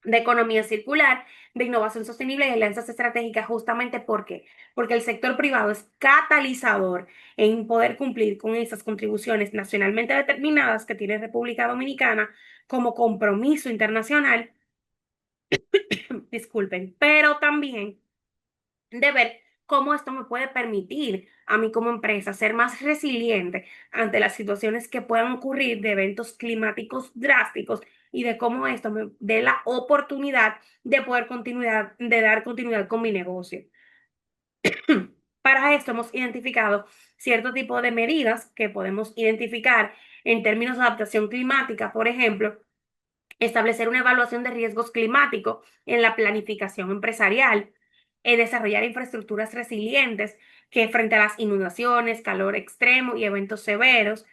de economía circular, de innovación sostenible y alianzas estratégicas, justamente porque el sector privado es catalizador en poder cumplir con esas contribuciones nacionalmente determinadas que tiene República Dominicana como compromiso internacional, disculpen, pero también de ver cómo esto me puede permitir a mí como empresa ser más resiliente ante las situaciones que puedan ocurrir de eventos climáticos drásticos y de cómo esto me dé la oportunidad de dar continuidad con mi negocio. Para esto hemos identificado cierto tipo de medidas que podemos identificar en términos de adaptación climática, por ejemplo, establecer una evaluación de riesgos climáticos en la planificación empresarial, desarrollar infraestructuras resilientes que frente a las inundaciones, calor extremo y eventos severos,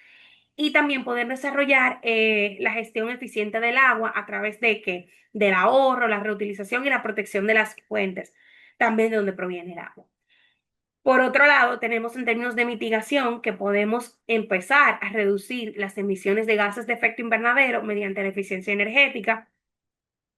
y también poder desarrollar la gestión eficiente del agua a través de que del ahorro, la reutilización y la protección de las fuentes, también de donde proviene el agua. Por otro lado, tenemos en términos de mitigación que podemos empezar a reducir las emisiones de gases de efecto invernadero mediante la eficiencia energética,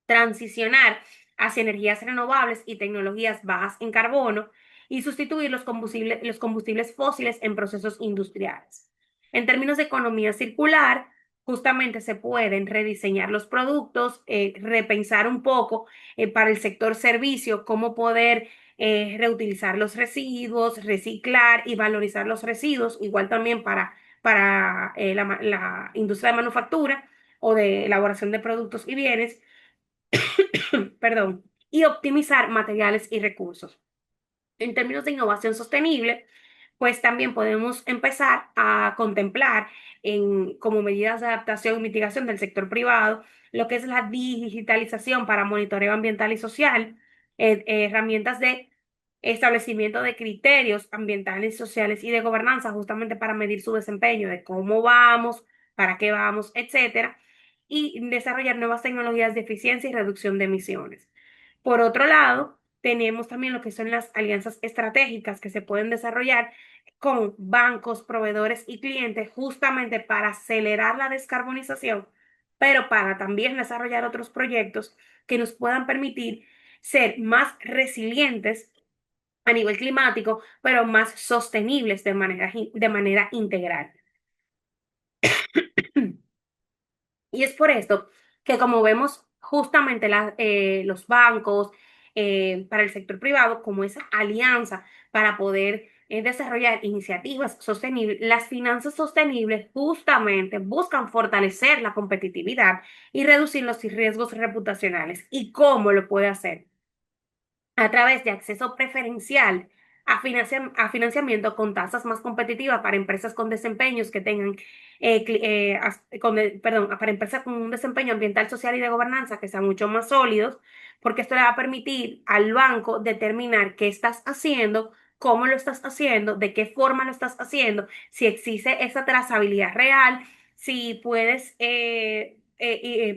transicionar hacia energías renovables y tecnologías bajas en carbono y sustituir los combustibles fósiles en procesos industriales. En términos de economía circular, justamente se pueden rediseñar los productos, repensar un poco para el sector servicio cómo poder reutilizar los residuos, reciclar y valorizar los residuos, igual también para la industria de manufactura o de elaboración de productos y bienes, perdón, y optimizar materiales y recursos. En términos de innovación sostenible, pues también podemos empezar a contemplar como medidas de adaptación y mitigación del sector privado lo que es la digitalización para monitoreo ambiental y social, herramientas de establecimiento de criterios ambientales, sociales y de gobernanza justamente para medir su desempeño, de cómo vamos, para qué vamos, etcétera, y desarrollar nuevas tecnologías de eficiencia y reducción de emisiones. Por otro lado, tenemos también lo que son las alianzas estratégicas que se pueden desarrollar con bancos, proveedores y clientes justamente para acelerar la descarbonización, pero para también desarrollar otros proyectos que nos puedan permitir ser más resilientes a nivel climático, pero más sostenibles de manera integral. Y es por esto que como vemos justamente los bancos para el sector privado como esa alianza para poder desarrollar iniciativas sostenibles, las finanzas sostenibles justamente buscan fortalecer la competitividad y reducir los riesgos reputacionales. ¿Y cómo lo puede hacer? A través de acceso preferencial a financiamiento con tasas más competitivas para empresas con desempeños que tengan, perdón, para empresas con un desempeño ambiental, social y de gobernanza que sean mucho más sólidos, porque esto le va a permitir al banco determinar qué estás haciendo, cómo lo estás haciendo, de qué forma lo estás haciendo, si existe esa trazabilidad real, si puedes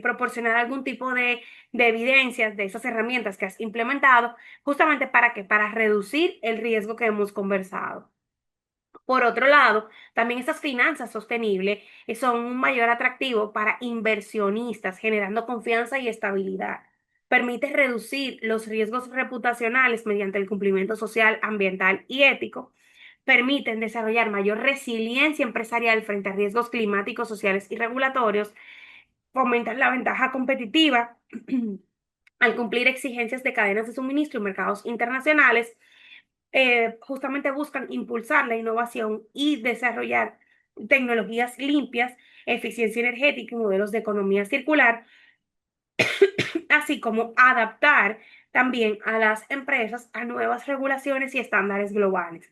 proporcionar algún tipo de evidencias de esas herramientas que has implementado, justamente para qué, para reducir el riesgo que hemos conversado. Por otro lado, también estas finanzas sostenibles son un mayor atractivo para inversionistas, generando confianza y estabilidad. Permite reducir los riesgos reputacionales mediante el cumplimiento social, ambiental y ético. Permiten desarrollar mayor resiliencia empresarial frente a riesgos climáticos, sociales y regulatorios. Fomentan la ventaja competitiva al cumplir exigencias de cadenas de suministro y mercados internacionales. Justamente buscan impulsar la innovación y desarrollar tecnologías limpias, eficiencia energética y modelos de economía circular, así como adaptar también a las empresas a nuevas regulaciones y estándares globales.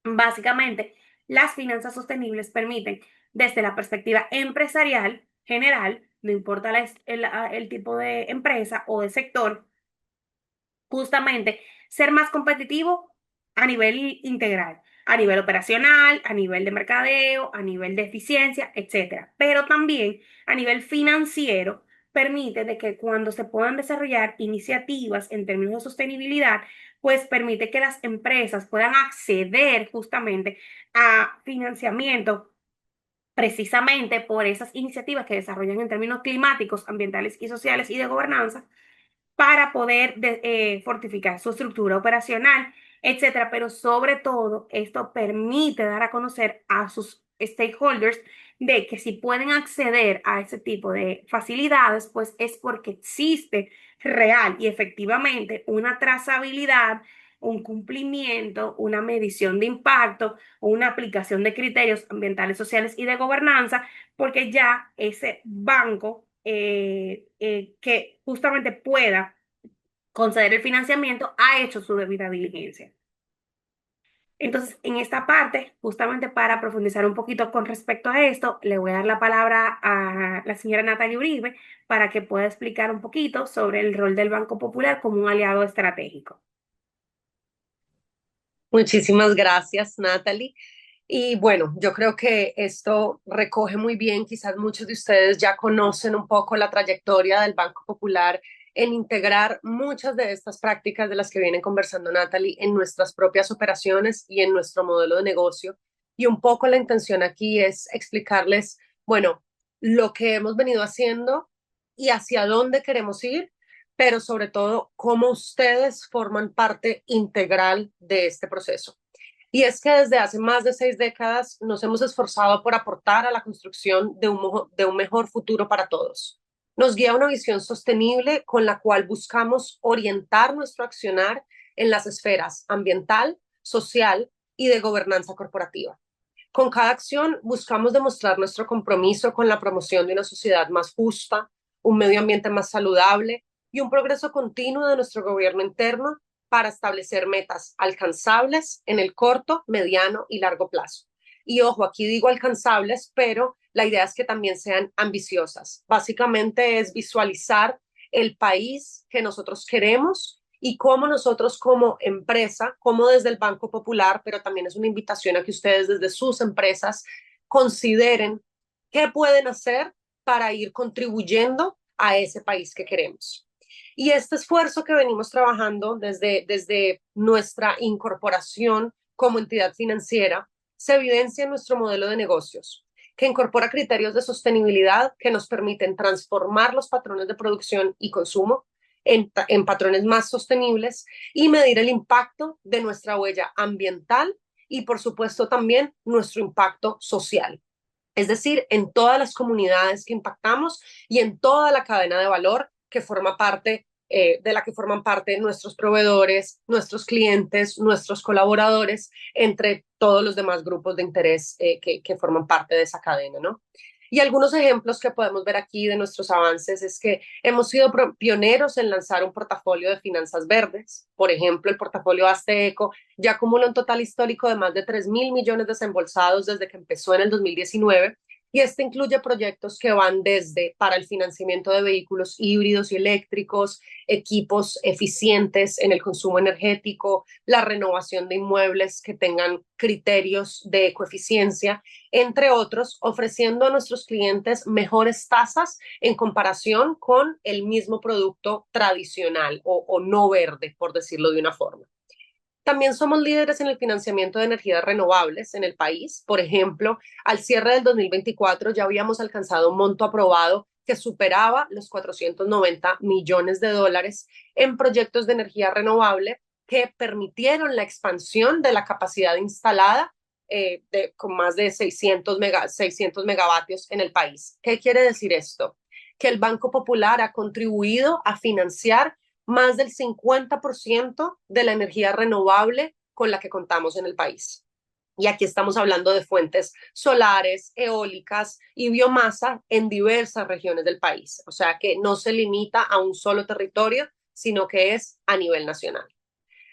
Básicamente, las finanzas sostenibles permiten, desde la perspectiva empresarial general, no importa el tipo de empresa o de sector, justamente ser más competitivo a nivel integral, a nivel operacional, a nivel de mercadeo, a nivel de eficiencia, etcétera. Pero también a nivel financiero permite de que cuando se puedan desarrollar iniciativas en términos de sostenibilidad, pues permite que las empresas puedan acceder justamente a financiamiento precisamente por esas iniciativas que desarrollan en términos climáticos, ambientales y sociales y de gobernanza para poder fortificar su estructura operacional, etcétera. Pero sobre todo, esto permite dar a conocer a sus stakeholders de que si pueden acceder a ese tipo de facilidades, pues es porque existe real y efectivamente una trazabilidad, un cumplimiento, una medición de impacto, una aplicación de criterios ambientales, sociales y de gobernanza, porque ya ese banco que justamente pueda conceder el financiamiento ha hecho su debida diligencia. Entonces, en esta parte, justamente para profundizar un poquito con respecto a esto, le voy a dar la palabra a la señora Natalia Uribe para que pueda explicar un poquito sobre el rol del Banco Popular como un aliado estratégico. Muchísimas gracias, Natalie. Y bueno, yo creo que esto recoge muy bien, quizás muchos de ustedes ya conocen un poco la trayectoria del Banco Popular en integrar muchas de estas prácticas de las que viene conversando Natalie en nuestras propias operaciones y en nuestro modelo de negocio. Y un poco la intención aquí es explicarles, bueno, lo que hemos venido haciendo y hacia dónde queremos ir, pero sobre todo cómo ustedes forman parte integral de este proceso. Y es que desde hace más de 6 décadas nos hemos esforzado por aportar a la construcción de un mejor futuro para todos. Nos guía una visión sostenible con la cual buscamos orientar nuestro accionar en las esferas ambiental, social y de gobernanza corporativa. Con cada acción buscamos demostrar nuestro compromiso con la promoción de una sociedad más justa, un medio ambiente más saludable y un progreso continuo de nuestro gobierno interno para establecer metas alcanzables en el corto, mediano y largo plazo. Y ojo, aquí digo alcanzables, pero la idea es que también sean ambiciosas. Básicamente es visualizar el país que nosotros queremos y cómo nosotros como empresa, como desde el Banco Popular, pero también es una invitación a que ustedes desde sus empresas consideren qué pueden hacer para ir contribuyendo a ese país que queremos. Y este esfuerzo que venimos trabajando desde nuestra incorporación como entidad financiera se evidencia en nuestro modelo de negocios, que incorpora criterios de sostenibilidad que nos permiten transformar los patrones de producción y consumo en patrones más sostenibles y medir el impacto de nuestra huella ambiental y, por supuesto, también nuestro impacto social. Es decir, en todas las comunidades que impactamos y en toda la cadena de valor que forma parte de la que forman parte nuestros proveedores, nuestros clientes, nuestros colaboradores, entre todos los demás grupos de interés que forman parte de esa cadena, ¿no? Y algunos ejemplos que podemos ver aquí de nuestros avances es que hemos sido pioneros en lanzar un portafolio de finanzas verdes. Por ejemplo, el portafolio Asteeco ya acumula un total histórico de más de 3.000 millones desembolsados desde que empezó en el 2019 y este incluye proyectos que van desde para el financiamiento de vehículos híbridos y eléctricos, equipos eficientes en el consumo energético, la renovación de inmuebles que tengan criterios de ecoeficiencia, entre otros, ofreciendo a nuestros clientes mejores tasas en comparación con el mismo producto tradicional o no verde, por decirlo de una forma. También somos líderes en el financiamiento de energías renovables en el país. Por ejemplo, al cierre del 2024 ya habíamos alcanzado un monto aprobado que superaba los 490 millones de dólares en proyectos de energía renovable que permitieron la expansión de la capacidad instalada con más de 600 megavatios en el país. ¿Qué quiere decir esto? Que el Banco Popular ha contribuido a financiar más del 50% de la energía renovable con la que contamos en el país. Y aquí estamos hablando de fuentes solares, eólicas y biomasa en diversas regiones del país. O sea que no se limita a un solo territorio, sino que es a nivel nacional.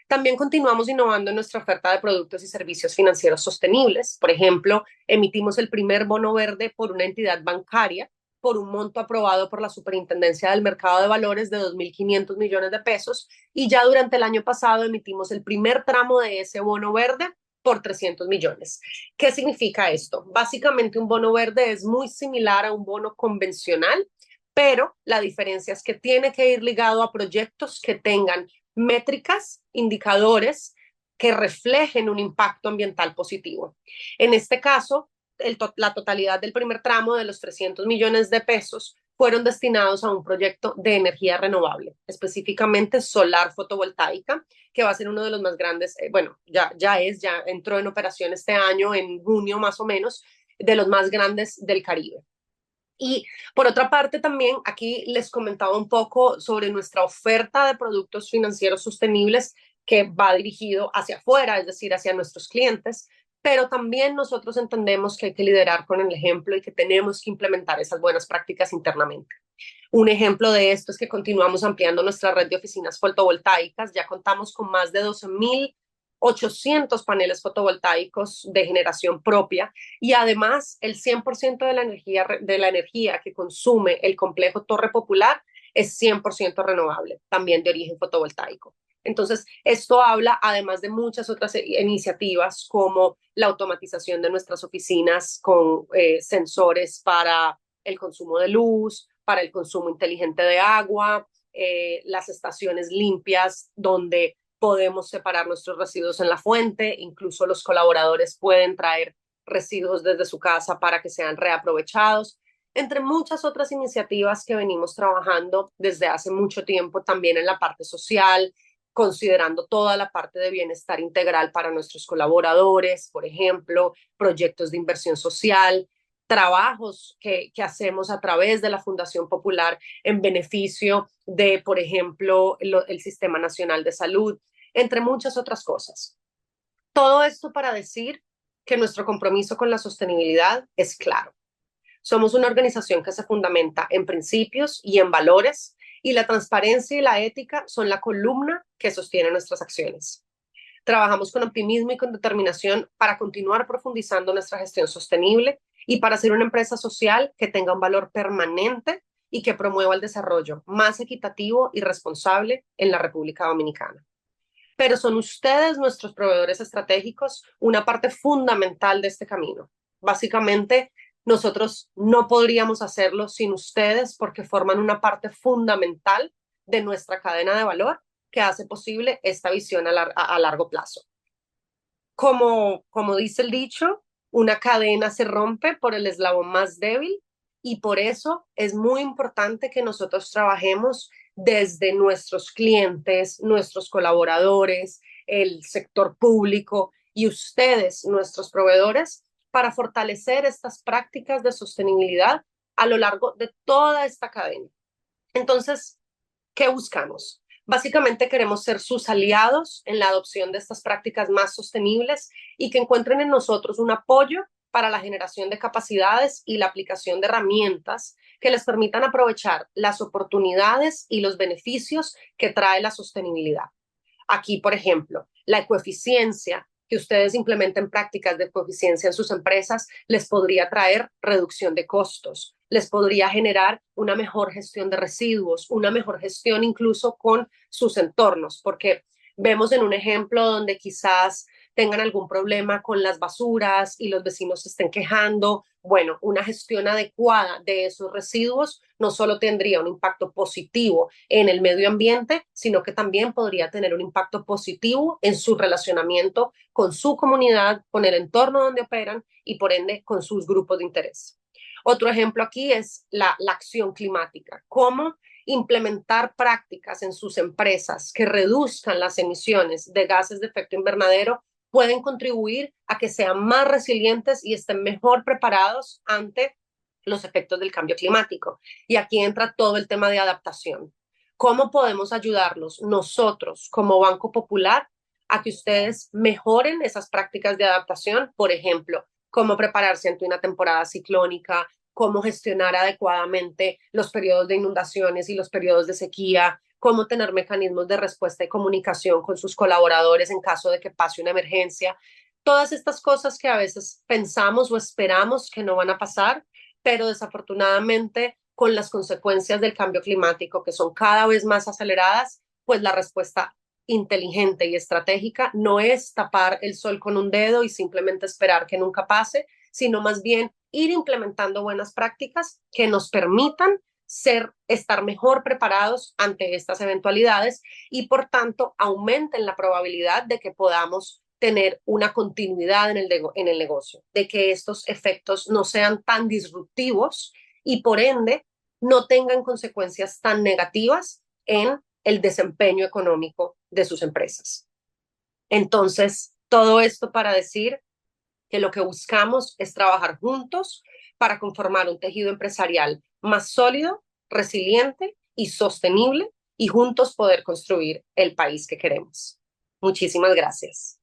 También continuamos innovando en nuestra oferta de productos y servicios financieros sostenibles. Por ejemplo, emitimos el primer bono verde por una entidad bancaria por un monto aprobado por la Superintendencia del Mercado de Valores de 2.500 millones de pesos y ya durante el año pasado emitimos el primer tramo de ese bono verde por 300 millones. ¿Qué significa esto? Básicamente un bono verde es muy similar a un bono convencional, pero la diferencia es que tiene que ir ligado a proyectos que tengan métricas, indicadores que reflejen un impacto ambiental positivo. En este caso, la totalidad del primer tramo de los 300 millones de pesos fueron destinados a un proyecto de energía renovable, específicamente solar fotovoltaica, que va a ser uno de los más grandes, bueno, ya entró en operación este año, en junio más o menos, de los más grandes del Caribe. Y por otra parte, también aquí les comentaba un poco sobre nuestra oferta de productos financieros sostenibles que va dirigido hacia afuera, es decir, hacia nuestros clientes, pero también nosotros entendemos que hay que liderar con el ejemplo y que tenemos que implementar esas buenas prácticas internamente. Un ejemplo de esto es que continuamos ampliando nuestra red de oficinas fotovoltaicas, ya contamos con más de 12.000 800 paneles fotovoltaicos de generación propia y además el 100% de la energía que consume el complejo Torre Popular es 100% renovable, también de origen fotovoltaico. Entonces, esto habla además de muchas otras iniciativas como la automatización de nuestras oficinas con sensores para el consumo de luz, para el consumo inteligente de agua, las estaciones limpias donde podemos separar nuestros residuos en la fuente, incluso los colaboradores pueden traer residuos desde su casa para que sean reaprovechados, entre muchas otras iniciativas que venimos trabajando desde hace mucho tiempo también en la parte social, considerando toda la parte de bienestar integral para nuestros colaboradores, por ejemplo, proyectos de inversión social, trabajos que hacemos a través de la Fundación Popular en beneficio de, por ejemplo, el Sistema Nacional de Salud, entre muchas otras cosas. Todo esto para decir que nuestro compromiso con la sostenibilidad es claro. Somos una organización que se fundamenta en principios y en valores, y la transparencia y la ética son la columna que sostiene nuestras acciones. Trabajamos con optimismo y con determinación para continuar profundizando nuestra gestión sostenible y para ser una empresa social que tenga un valor permanente y que promueva el desarrollo más equitativo y responsable en la República Dominicana. Pero son ustedes, nuestros proveedores estratégicos, una parte fundamental de este camino. Básicamente, nosotros no podríamos hacerlo sin ustedes porque forman una parte fundamental de nuestra cadena de valor que hace posible esta visión a largo plazo. Como dice el dicho, una cadena se rompe por el eslabón más débil y por eso es muy importante que nosotros trabajemos desde nuestros clientes, nuestros colaboradores, el sector público y ustedes, nuestros proveedores, para fortalecer estas prácticas de sostenibilidad a lo largo de toda esta cadena. Entonces, ¿qué buscamos? Básicamente queremos ser sus aliados en la adopción de estas prácticas más sostenibles y que encuentren en nosotros un apoyo para la generación de capacidades y la aplicación de herramientas que les permitan aprovechar las oportunidades y los beneficios que trae la sostenibilidad. Aquí, por ejemplo, la ecoeficiencia, que ustedes implementen prácticas de ecoeficiencia en sus empresas, les podría traer reducción de costos, les podría generar una mejor gestión de residuos, una mejor gestión incluso con sus entornos, porque vemos en un ejemplo donde quizás tengan algún problema con las basuras y los vecinos se estén quejando. Bueno, una gestión adecuada de esos residuos no solo tendría un impacto positivo en el medio ambiente, sino que también podría tener un impacto positivo en su relacionamiento con su comunidad, con el entorno donde operan y por ende con sus grupos de interés. Otro ejemplo aquí es la acción climática. ¿Cómo implementar prácticas en sus empresas que reduzcan las emisiones de gases de efecto invernadero pueden contribuir a que sean más resilientes y estén mejor preparados ante los efectos del cambio climático? Y aquí entra todo el tema de adaptación. ¿Cómo podemos ayudarlos nosotros como Banco Popular a que ustedes mejoren esas prácticas de adaptación? Por ejemplo, cómo prepararse ante una temporada ciclónica, cómo gestionar adecuadamente los periodos de inundaciones y los periodos de sequía, cómo tener mecanismos de respuesta y comunicación con sus colaboradores en caso de que pase una emergencia. Todas estas cosas que a veces pensamos o esperamos que no van a pasar, pero desafortunadamente con las consecuencias del cambio climático que son cada vez más aceleradas, pues la respuesta inteligente y estratégica no es tapar el sol con un dedo y simplemente esperar que nunca pase, sino más bien ir implementando buenas prácticas que nos permitan estar mejor preparados ante estas eventualidades y por tanto aumenten la probabilidad de que podamos tener una continuidad en el negocio, de que estos efectos no sean tan disruptivos y por ende no tengan consecuencias tan negativas en el desempeño económico de sus empresas. Entonces, todo esto para decir que lo que buscamos es trabajar juntos para conformar un tejido empresarial más sólido, resiliente y sostenible y juntos poder construir el país que queremos. Muchísimas gracias.